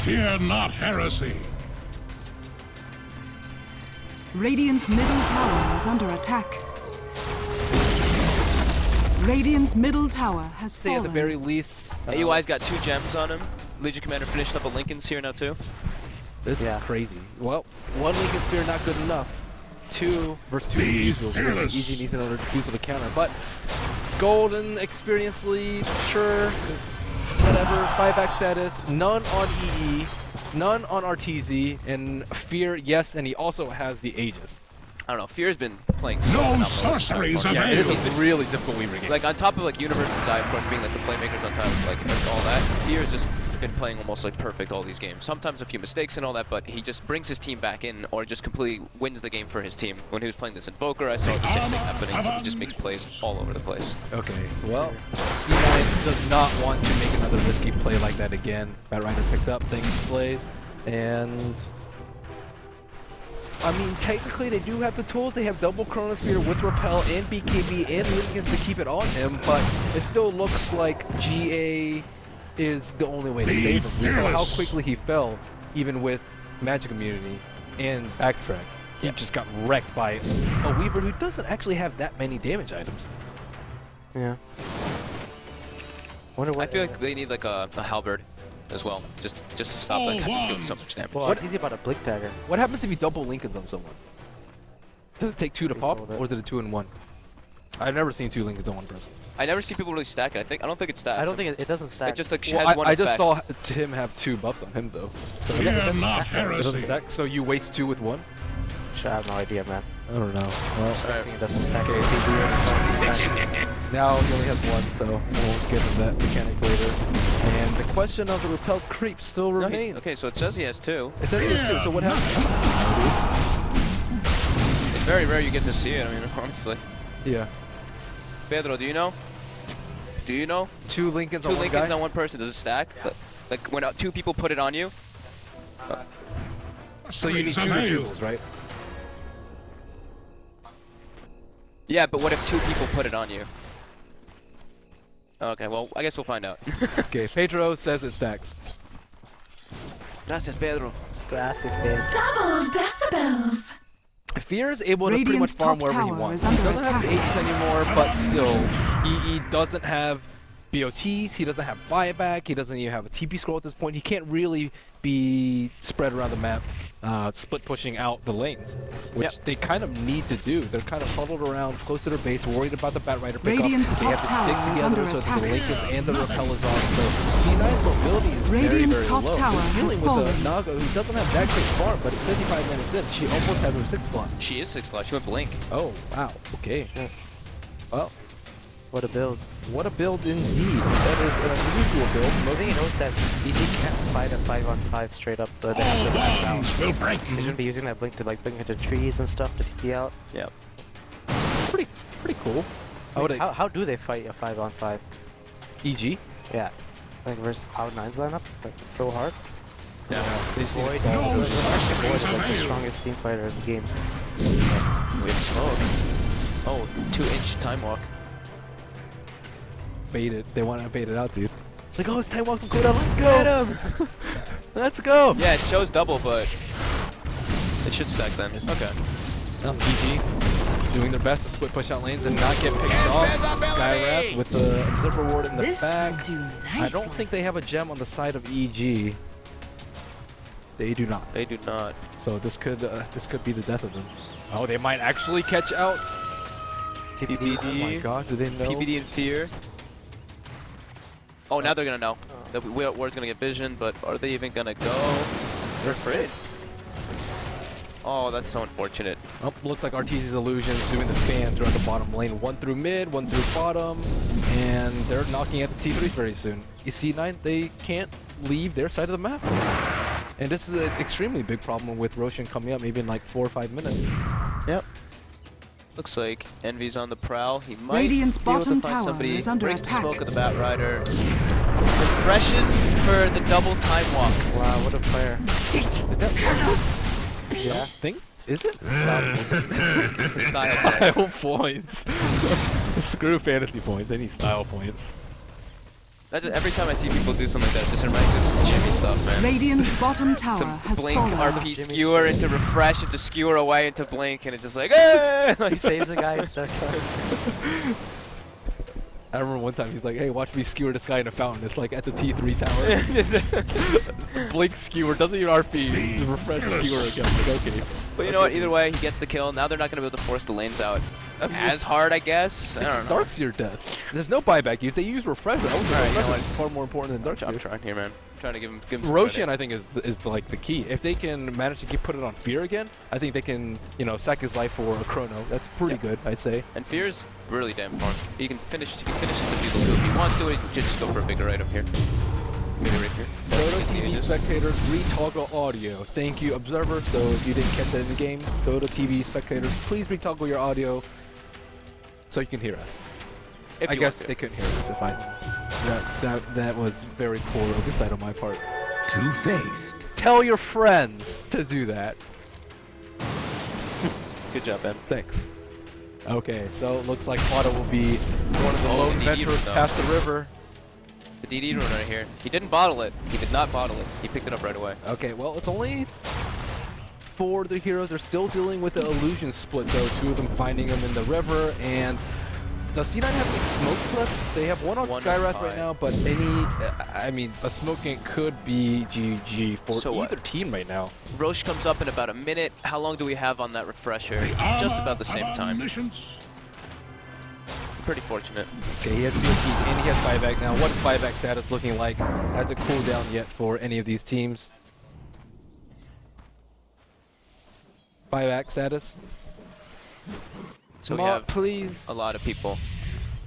Fear not heresy. Radiant's middle tower is under attack. Radiant's middle tower has Say at fallen. the very least, AUI's got 2 gems on him. Legion Commander finished up a Lincoln's here now too. this Yeah. is crazy. Well, 1 Lincoln Spear not good enough. 2 versus 2 Be defusals. fearless. Easy needs another defusal to counter, but golden experience lead, sure, whatever. Buyback status, none on EE, none on RTZ, and Fear, yes, and he also has the Aegis. I don't know. Fear's been playing so No phenomenal. sorceries Yeah, avail. It is a really difficult Weaver game. like on top of like Universe and Zai, of course, being like the playmakers on top of like all that. Fear's just been playing almost like perfect all these games. Sometimes a few mistakes and all that, but he just brings his team back in or just completely wins the game for his team. When he was playing this Invoker, I saw the same thing happening. So he just makes plays all over the place. Okay, well, C9 does not want to make another risky play like that again. Batrider picks up, things plays, and I mean, technically they do have the tools. They have double Chrono Spear with Repel and BKB and Lincoln to keep it on him, but it still looks like GA is the only way to Be save him. We saw how fearless. quickly he fell, even with Magic Immunity and Backtrack. He just got wrecked by a Weaver who doesn't actually have that many damage items. Yeah. Wonder I what. feel like they need like a halberd as well, just to stop like having doing so much damage. Well, What- what is he about a Blink Dagger? What happens if you double Lincolns on someone? Does it take 2 to Takes pop, all that. or is it a 2 and 1? I've never seen 2 Lincolns on one person. I never see people really stack it. I don't think it stacks. I don't think it doesn't stack. it just like Well, has one I just effect. saw him have 2 buffs on him though. So Fear not it doesn't heresy. stack. So you waste 2 with 1? I have no idea, man. I don't know. Well, I think it doesn't stack. now he only has 1, so we'll get into that mechanics later. And the question of the repelled creep still No, remains. okay, so it says he has 2. It says there's 2, so what happens? It's very rare you get to see it. I mean, honestly. Yeah. Pedro, do you know? Do you know? 2 Lincolns 2 on one Lincolns guy? on one person, does it stack? Like when 2 people put it on you? So you need 2 Sorceries avail. refusals, right? Yeah, but what if 2 people put it on you? Okay, well, I guess we'll find out. Okay, Pedro says it stacks. Gracias, Pedro. Gracias, babe. Double decibels. Fear is able to pretty much Radiant's farm top wherever he tower wants. is He under doesn't have the attack. Aegis anymore, but still, he doesn't have BOTs, he doesn't have buyback, he doesn't even have a TP scroll at this point. He can't really be spread around the map, split pushing out the lanes, which they kind of need to do. They're kind of huddled around close to their base, worried about the Batrider pickup. Radiant's They have top to tower stick is together under so that the attack. Lincolns and the Repel is on. So C9's mobility is Radiant's very top low. tower He's has dealing with fallen. a Naga who doesn't have that great farm, but it's 55 minutes in. She almost has her 6 slots. She is 6 slots. She went blink. Oh, wow. Okay. Well, What a build. what a build indeed. That is an unusual build. The thing you know is that EG can't fight a 5-on-5 straight up, so they have to back out. Bonds will break. They shouldn't be using that blink to like blink into trees and stuff to TP out. Yeah. Pretty cool. I would How do they fight a 5-on-5? EG. Yeah. Like versus Cloud9's lineup? Like, it's so hard. Yeah. Void, No Void is sorceries like the avail. strongest team fighter in the game. We have smoke. Oh, 2-inch time walk. Bait it. They want to bait it out, dude. It's like, oh, it's time walks and cooldown. Let's go. Get him. Let's go. Yeah, it shows double, but it should stack then. Okay. EG doing their best to split push out lanes and not get picked off. Skywrath with the Observer Ward in the This will back. do I nicely. don't think they have a gem on the side of EG. They do not. They do not. So this could be the death of them. Oh, they might actually catch out. PPD. Oh my god, do they know? PPD and Fear. Oh, now they're gonna know. The ward's gonna get vision, but are they even gonna go? They're afraid. Oh, that's so unfortunate. Oh, looks like RTZ's Illusions doing the spam throughout the bottom lane. 1 through mid, 1 through bottom, and they're knocking at the T3s very soon. You see, 9, they can't leave their side of the map. And this is an extremely big problem with Roshan coming up maybe in like 4 or 5 minutes. Yep. Looks like Envy's on the prowl. He might Radiant's be able bottom to find tower somebody. is under Breaks the attack. smoke of the Batrider. Refreshes for the double time walk. Wow, what a player. Is that Yeah. thing? Is it? Style Style play. points. Screw fantasy points. They need style points. Every time I see people do something like that, it just reminds me of Jimmy stuff, man. Radiant's bottom tower Some has blink fallen. RP skewer into refresh into skewer away into blink, and it's just like, ah! He saves the guy and starts I remember one time he's like, hey, watch me skewer this guy in a fountain. It's like at the T3 tower. Blink skewer, doesn't even RP, just refresh skewer again. Like, okay. But you know what, either way, he gets the kill. Now they're not going to be able to force the lanes out as hard, I guess. I don't know. Darkseer death. There's no buyback use. They use refresh. I was Alright, you know what? far more important than Darkseer. I'm trying here, man. I'm trying to give him some Roshan, credit. I think, is like the key. If they can manage to put it on Fear again, I think they can, you know, sack his life for a Chrono. That's pretty good, I'd say. And Fear's really damn fun. He can finish the people too. If he wants to, he can just go for a bigger item here. Maybe right here. Dota TV spectators, retoggle audio. Thank you, Observer. So if you didn't catch that in the game, Dota TV spectators, please retoggle your audio so you can hear us. If I you guess want to. they couldn't hear us if I... That was very poor oversight on my part. Two-faced. Tell your friends to do that. Good job, Ben. Thanks. Okay, so it looks like Fada will be one of the Oh, lone the DD venturers route, though. past the river. The DD rune right here. He didn't bottle it. He did not bottle it. He picked it up right away. Okay, well, it's only for the heroes. They're still dealing with the illusion split, though. Two of them finding them in the river, and does C9 have any smokes left? They have one on Skywrath right now, but I mean, a smoke gank could be GG for So either team right now. Roche comes up in about a minute. How long do we have on that refresher? Just about the same time. Omniscience. Pretty fortunate. Okay, he has BSP and he has buyback now. What's buyback status looking like? Has it cooled down yet for any of these teams? Buyback status? So we Mott, have please. a lot of people.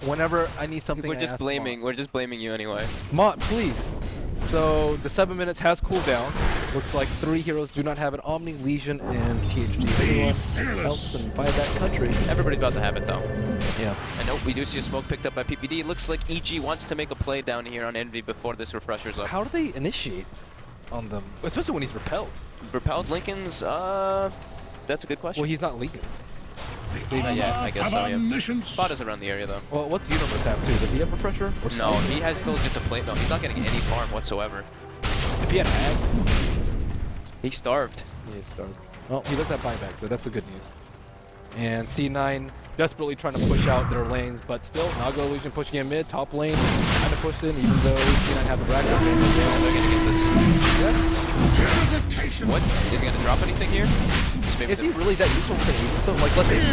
Whenever I need something, We're I just ask blaming. Mott. We're just blaming you anyway. Mott, please. So the 7 minutes has cooled down. Looks like 3 heroes do not have an Omni, Legion, and THG. Anyone else in buyback country? Everybody's about to have it though. Yeah. And nope, we do see a smoke picked up by PPD. Looks like EG wants to make a play down here on Envy before this refresher's up. How do they initiate on them? Especially when he's repelled. Repelled Lincoln's, that's a good question. Well, he's not Lincoln. Not yet, I guess so, yeah. Omniscience. Spot is around the area though. Well, what's Universe have too? Does he have refresher? Or No, something? he has still just a plate though. He's not getting any farm whatsoever. If he had Ags, He's starved. he is starved. Well, he does have buyback, so that's the good news. And C9 desperately trying to push out their lanes, but still, Naga Illusion pushing in mid, top lane, trying to push in, even though C9 have the bracket. They're gonna get this. Dedication. What? Is he gonna drop anything here? Just maybe Is he really that useful for Aegis? So, like, let's say he's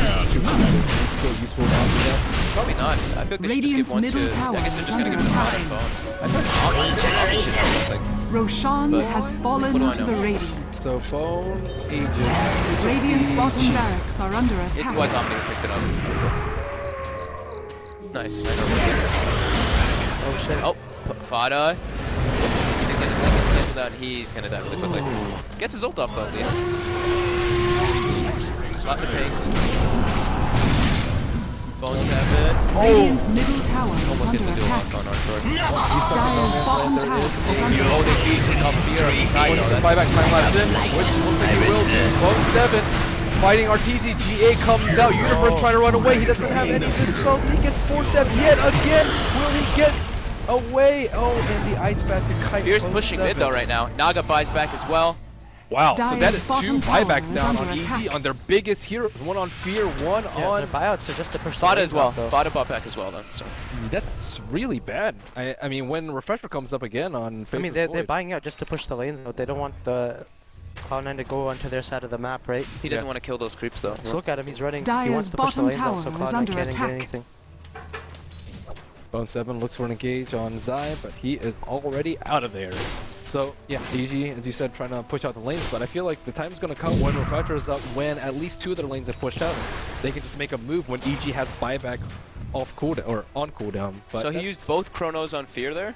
still useful now for that. Probably not. I feel like they should just Radiant's give one to... middle tower I guess they're just is gonna give under it to attack. phone. I thought Roshan But has what do fallen I to know? the Radiant. So, phone, Aegis. Radiant's bottom barracks are under It attack. was Omni who picked it up. Nice. Oh shit. Oh, Fada. He's gonna die really quickly. Gets his ult off though, at least. Lots of pings. Phones have it. Radiant's middle tower is Almost gets under to do attack. one on our sword. Dire's bottom tower is under Oh, attack. they beat up here on the side though. Buyback time left in, which looks like he will do. Phone 7. Fighting RTZ, GA comes out, Universe trying to run away, he doesn't have any control, he gets 4-7 yet again, will he get away? Oh, and the Ice Basket kite. Fierce pushing mid though right now. Naga buys back as well. Wow, so that Dire's is 2 bottom tower buybacks is down under on attack. EG on their biggest hero, one on Fear, one Yeah, on... their buyouts are just to push the Fada lanes as well. off, though. Fada bought back as well though. So. That's really bad. I mean, when Refresher comes up again on I mean, Faceless they're Void- buying out just to push the lanes out. They don't want the Cloud9 to go onto their side of the map, right? He doesn't want to kill those creeps though. So look at him, he's running. He Dire's wants to push the bottom lanes out, so tower is Cloud9 under can't attack. get anything. Bone 7 looks for an engage on Zai, but he is already out of there. So, yeah, EG, as you said, trying to push out the lanes, but I feel like the time's going to come when Refresher is up, when at least 2 of their lanes have pushed out. They can just make a move when EG has buyback off cooldown, or on cooldown. But So he used both Chronos on Fear there?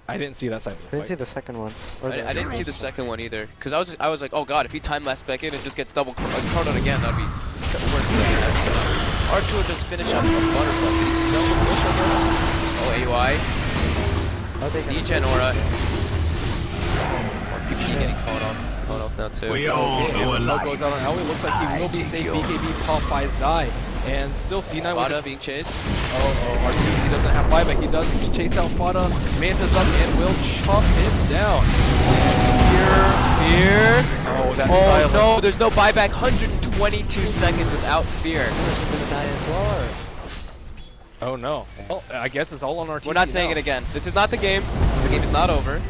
I didn't see that side. I didn't see the second one. Or the- I didn't see the second one either. Because I was like, oh god, if he time last back in and just gets double chronoed again, that'd be worse than that. Archer just finish up on Butterfly. Did he sell the push on this? Oh, AUI. Oh, they got- Degen Aura. PPD getting caught off now too. We all know a Goes life. out on Ellie. Looks like he will be safe. BKB caught by Zai. And still C9 with Fada his... being chased. Oh, RTZ doesn't have buyback. He does chase down Fada. Manta's up and will chop him down. Fear. Oh, that's silent. No, there's no buyback. 122 seconds without fear. Universe is gonna die as well. Oh no. Well, I guess it's all on RTZ. We're not saying it again. This is not the game. The game is not over.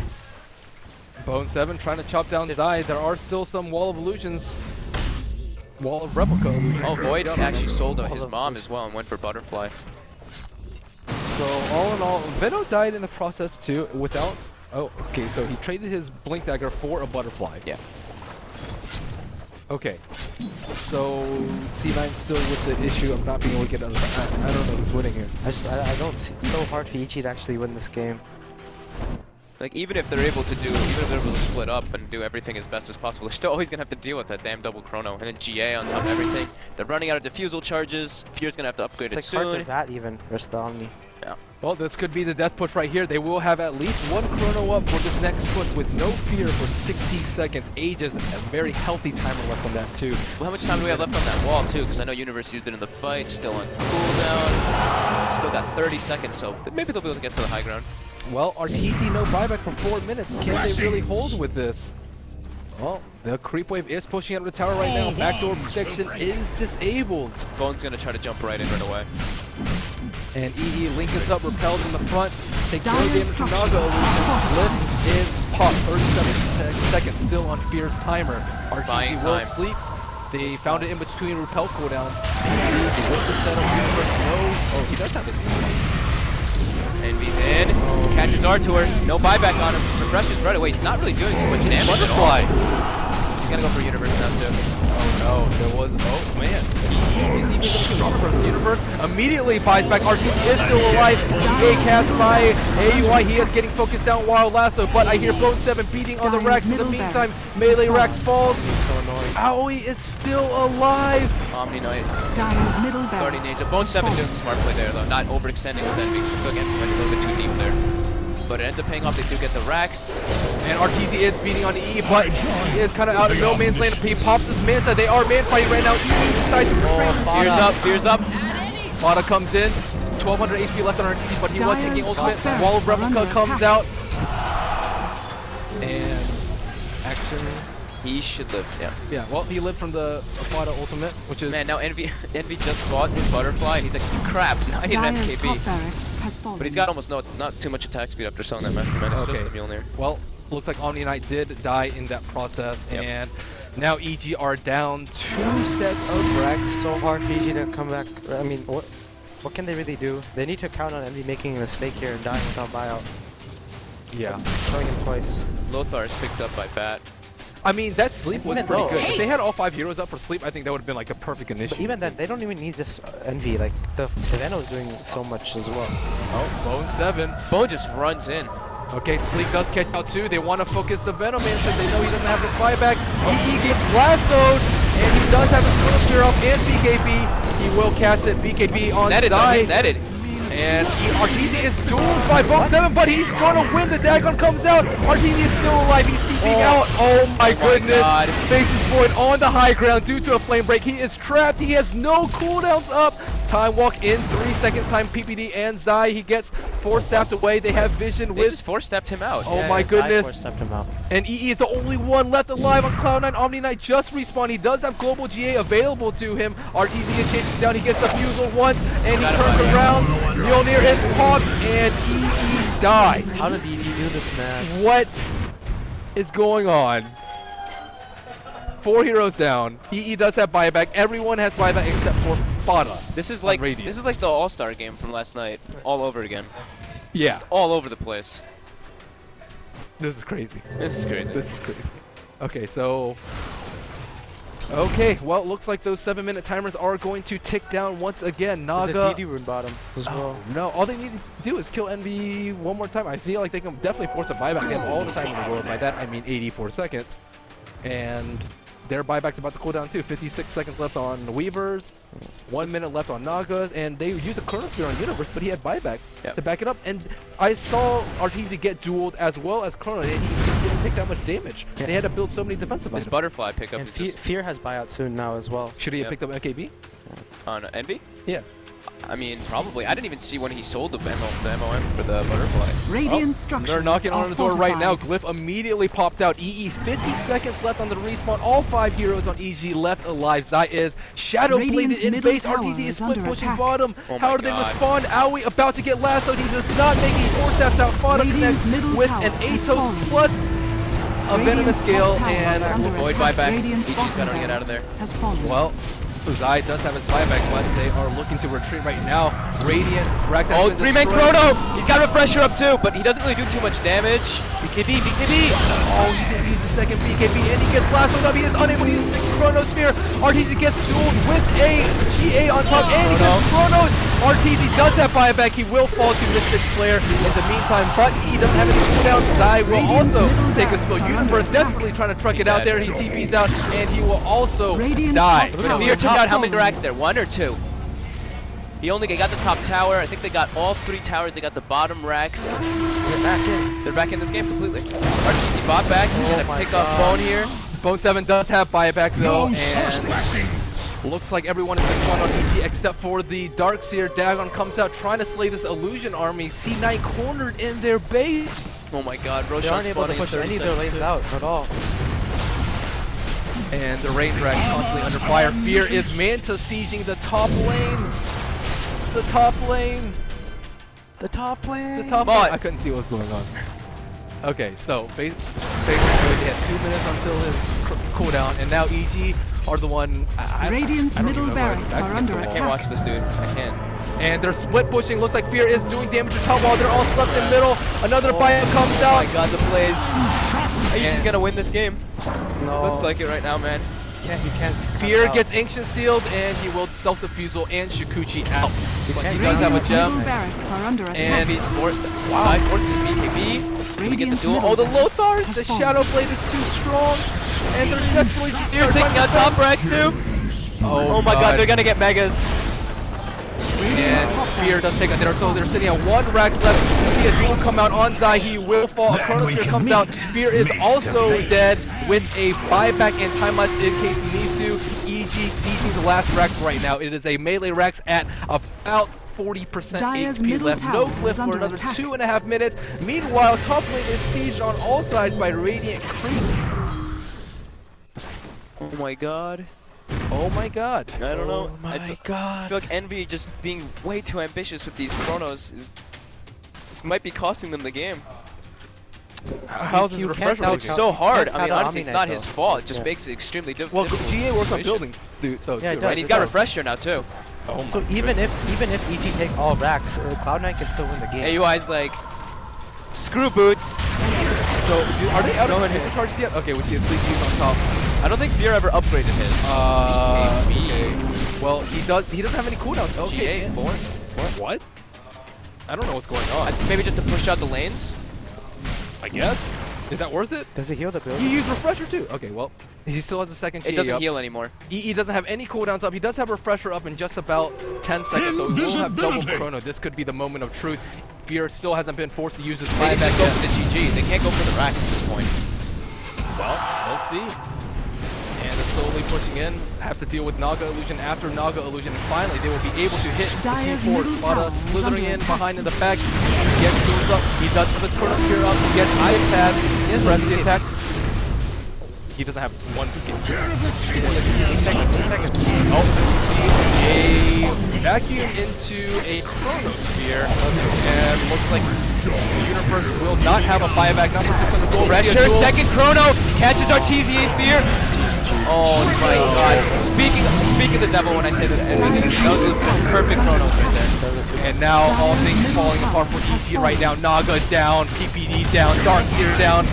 Bone7 trying to chop down Zai. There are still some Wall of Illusions. Wall of Replica illusions. Oh, Void actually sold his of mom as well and went for Butterfly. So all in all, Veno died in the process too without... Oh, okay, so he traded his Blink Dagger for a Butterfly. Yeah. Okay. So C9 still with the issue of not being able to get out of the... I don't know who's winning here. I don't see, it's so hard for Ichi to actually win this game. Like, even if they're able to split up and do everything as best as possible, they're still always gonna have to deal with that damn double chrono. And then GA on top of everything. They're running out of defusal charges. Fear's gonna have to upgrade it It's like hard soon. for that even versus the Omni. Yeah. Well, this could be the death push right here. They will have at least one chrono up for this next push with no fear for 60 seconds. Ages, a very healthy timer left on that too. Well, how much time do we have left on that wall too? Because I know Universe used it in the fight, still on cooldown. Still got 30 seconds, so maybe they'll be able to get to the high ground. Well, RTZ no buyback for 4 minutes. Can they really hold with this? Well, the creep wave is pushing out of the tower right now. Backdoor protection is disabled. Bone's gonna try to jump right in right away. And EE Lincoln's up, repelled in the front. Takes no Dire damage to structures Naga. are Lift is popped. 37 seconds still on Fear's timer. Buying RTZ will time. sleep. They found it in between repel cooldown. EE with the setup. Universe no. Oh, he does have it. Envy's in. Catches Artur. No buyback on him. Refreshes right away. He's not really doing too much damage. Butterfly. She's gonna go for Universe now too. Oh no, there was. Oh man. He's even going to kill Universe. Immediately buys back. RTZ is still alive. A cast by AUI. He is getting focused down Wild Lasso, but I hear Bone7 beating on the racks. In the meantime, melee racks falls. So annoying. Aoi is still alive. Omni Knight. Dire's middle Guardian barracks. Angel. Bone 7 doing the smart play there though. Not overextending with Envy. So again, went a little bit too deep there. But it ends up paying off. They do get the racks. And RTZ is beating on EE, but he is kind of out of no man's land. He pops his Manta. They are man fighting right now. EE decides to Fear's up. Fear's up. Fada comes in. 1200 HP left on RTZ, but he was taking Dire's ultimate. top Wall of barracks are Replica under comes attack. out. And action. He should live. Yeah. Yeah, well, he lived from the Fada ultimate, which is... Man, now Envy just bought his Butterfly and he's like, crap, now I need an Dire's top FKB. barracks has fallen. But he's got almost not too much attack speed after selling that Mask Command. It's just Okay. the Mjolnir. Well, looks like Omni Knight did die in that process, Yep. and now EG are down 2 sets of racks. So hard for Ichi to come back. I mean, what can they really do? They need to count on Envy making a mistake here and dying without buyout. Yeah. Killing him twice. Lothar is picked up by Bat. I mean, that sleep was Even pretty though- good. If they had all 5 heroes up for sleep, I think that would have been like a perfect But initiative. even then, they don't even need this Envy. Like, the Veno is doing so much as well. Oh, Bone7. Bone just runs in. Okay, Sleep does catch out too. They want to focus the Venom Man since they know he doesn't have the buyback. EE gets lassoed, and he does have a Sword Spear up and BKB. He will cast it. BKB on Netted though, side. he's netted. And RTZ is dueled by Bone7, but he's gonna win. The Dagon comes out. RTZ is still alive. He's seeping out. Oh my goodness. God. Faces Void on the high ground due to a flame break. He is trapped. He has no cooldowns up. Time walk in 3 seconds time. PPD and Zai. He gets 4-staffed away. They have vision They with. just 4-stepped him out. Oh my goodness. Stepped him out. And EE is the only one left alive on Cloud9. Omni Knight just respawned. He does have global GA available to him. RTZ is chasing down. He gets the fusel once, and he Got it, turns buddy. around. Mjolnir is popped, and EE dies. How did EG do this, man? What is going on? 4 heroes down. EE does have buyback. Everyone has buyback except for Fada. This is like Radiant. the All-Star game from last night, all over again. Yeah, All over the place. this is crazy. This is crazy. This is crazy. Okay, so... Okay, well, it looks like those 7-minute timers are going to tick down once again. There's a Naga... DD rune bottom as well. Oh, no, all they need to do is kill Envy one more time. I feel like they can definitely force a buyback in all the time in the world. By that, I mean 84 seconds. And their buyback's about to cool down too. 56 seconds left on Weavers, 1 minute left on Naga, and they used a Chrono Spear on Universe, but he had buyback to back it up. And I saw RTZ get dueled as well as Chrono, and he just didn't take that much damage. Yeah. They had to build so many defensive His items. Butterfly pickup And is just... Fear has buyout soon now as well. Should he have Yep. picked up AKB? On Envy? Yeah. I mean, probably. I didn't even see when he sold the MOM for the butterfly. Radiant structures They're knocking are on the door right now. fortified. Glyph immediately popped out. EE 50 seconds left on the respawn. All 5 heroes on EG left alive. Zai is shadow bladed Radiant's in middle base. tower RTZ is is split under pushing attack. bottom. Oh How my do they God. respond? Aoi about to get lassoed. He does not make it. 4 steps out. Fada Radiant's connects middle with tower an has Atos fallen. plus a venomous Radiant's gale top tower and is under Void attack. buyback. Radiant's EG's gotta bottom get out of there. barracks has fallen. well. Zai does have his buyback, but they are looking to retreat right now. Radiant, Rax has Oh, been 3-man destroyed. Chrono! He's got Refresher up too, but he doesn't really do too much damage. BKB, BKB! Oh, he did use the second BKB and he gets lassoed up. He is unable to use the Chrono Sphere. RTZ gets dueled with a GA on top and he gets Chronos. RTZ does have buyback. He will fall to Mystic Slayer in the meantime, but he doesn't have any cooldown. Zai will Radiant's also middle take a barracks spill. are Universe under attack. desperately trying to truck it He's out dead. there. He TP's out and he will also Radiant's die. top tower Fear took has out how many fallen. racks there? 1 or 2? He got the top tower. I think they got all 3 towers. They got the bottom racks. They're back in. They're back in this game completely. RTC bought back. He's Oh gonna my pick up God. Bone here. Bone 7 does have buyback though, No source and blessing. looks like everyone is in on EG except for the Darkseer. Dagon comes out trying to slay this illusion army. C9 cornered in their base. Oh my God, They Roshan's aren't able to spawning in push 30 any of their seconds. lanes out at all. And the range rack constantly under fire. Fear is Manta sieging the top lane. The top lane. The top lane. The top But- lane. I couldn't see what was going on. Okay, so Faceless had 2 minutes until his cooldown, and now EG are the one. Radiant's I don't middle even know where barracks it's are against under the wall. I can't attack. watch this dude. I can't. And they're split pushing. Looks like Fear is doing damage to top wall. They're all stuck in middle. Another fire comes Oh out. my God, the plays. He's gonna win this game. No. Looks like it right now, man. You can't. Fear gets Ancient Sealed, and he will self-defusal and Shikuchi out. But he does have a Radiant's middle gem. barracks are under attack. And He's forced. Wow. Forces his BKB. Can we get the Radiant's duel? middle Oh, the barracks Lothars. has The fallen. Shadow Blade is too strong, and they're desperately Fear taking out top racks too. Oh my God, they're gonna get megas. And Fear does take a hit, so they're sitting at 1 rack left. See a duel come out on Zai, he will fall. A Chrono Sphere comes out. Fear is also dead with a buyback and time lapse in case he needs to. EG sieging the last racks right now. It is a melee racks at about 40% Dire's HP middle left. No tower clip is for under another attack. 2.5 minutes. Meanwhile, top lane is sieged on all sides by Radiant Creeps. Oh my God. Oh my God. I don't know. Oh my I feel God. like Envy just being way too ambitious with these chronos is. This might be costing them the game. How's his you refresher? can't It's count- so hard. can't I mean, count honestly, it's Omni not Knight, his though. fault. It just Yeah. makes it extremely Well, difficult. GA works on situation. buildings, though, Yeah, too, it right? does. And he's got does. Refresher now too. Oh So even if EG take all racks, Cloud9 can still win the game. AUI's like, screw boots. So, are they out No of one hit hit. charges yet? Okay, we see a sleep use on top. I don't think Fear ever upgraded his. Okay. Well, he doesn't have any cooldowns. Okay. GA, man. 4. What? I don't know what's going on. I think maybe just to push out the lanes. I guess. Is that worth it? Does it heal the build? He used refresher too. Okay, well, he still has a second It GA doesn't up. heal anymore. EE doesn't have any cooldowns up. He does have refresher up in just about 10 seconds, so he will have double Invisibility. chrono. This could be the moment of truth. Fear still hasn't been forced to use his They buyback can't go yet. for the GG. They can't go for the racks at this point. Well, we'll see. And they're slowly pushing in. Have to deal with Naga Illusion after Naga Illusion. And finally, they will be able to hit the Dire's team forward. middle Spada tower is slithering under in attack. behind in the back. Gets tools up. He does have his Chrono Sphere up. He gets Ice Pad. He has rest the attack. He doesn't have one beacon. 2 seconds. Oh, a vacuum into a Chrono Sphere. And looks like the universe will not have a buyback. Not for 600 gold. Pressure, second chrono, catches Artesian Fear. Oh my God! Speaking the devil when I say that. That was a perfect chrono right there. And now all things falling apart for EG right now. Naga down, PPD down, Darkseer down.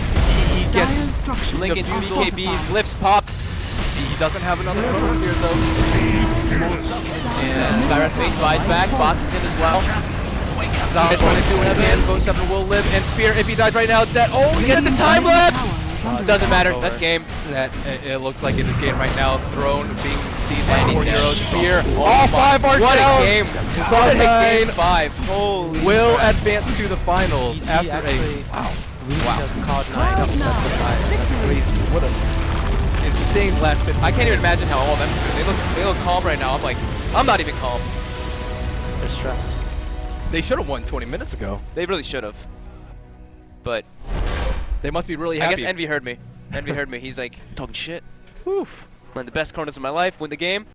He Dire's gets. structures Lincoln are BKBs, fortified. glyphs popped. He doesn't have another Chrono Sphere though. And Direct Face buys back, Box is in as well. Zai trying to do what he can. Bone 7 will live, and Fear, if he dies right now, that he gets the time lapse. Doesn't matter. That's game. That it looks like in this game right now, Throne being seized by And he's 4 down. heroes. Fear, Oh all my- 5 are What down. a game! What a Cloud9 game 5. Holy will crap. advance to the finals EG after actually Wow. does Cloud9 justify. That's crazy. what a insane last bit. I can't even imagine how all of them do. They look calm right now. I'm like, I'm not even calm. They're stressed. They should have won 20 minutes ago. They really should have. But They must be really I happy. guess Envy heard me. Envy heard me. He's like, talking shit. Whew. Playing the best corners of my life, win the game.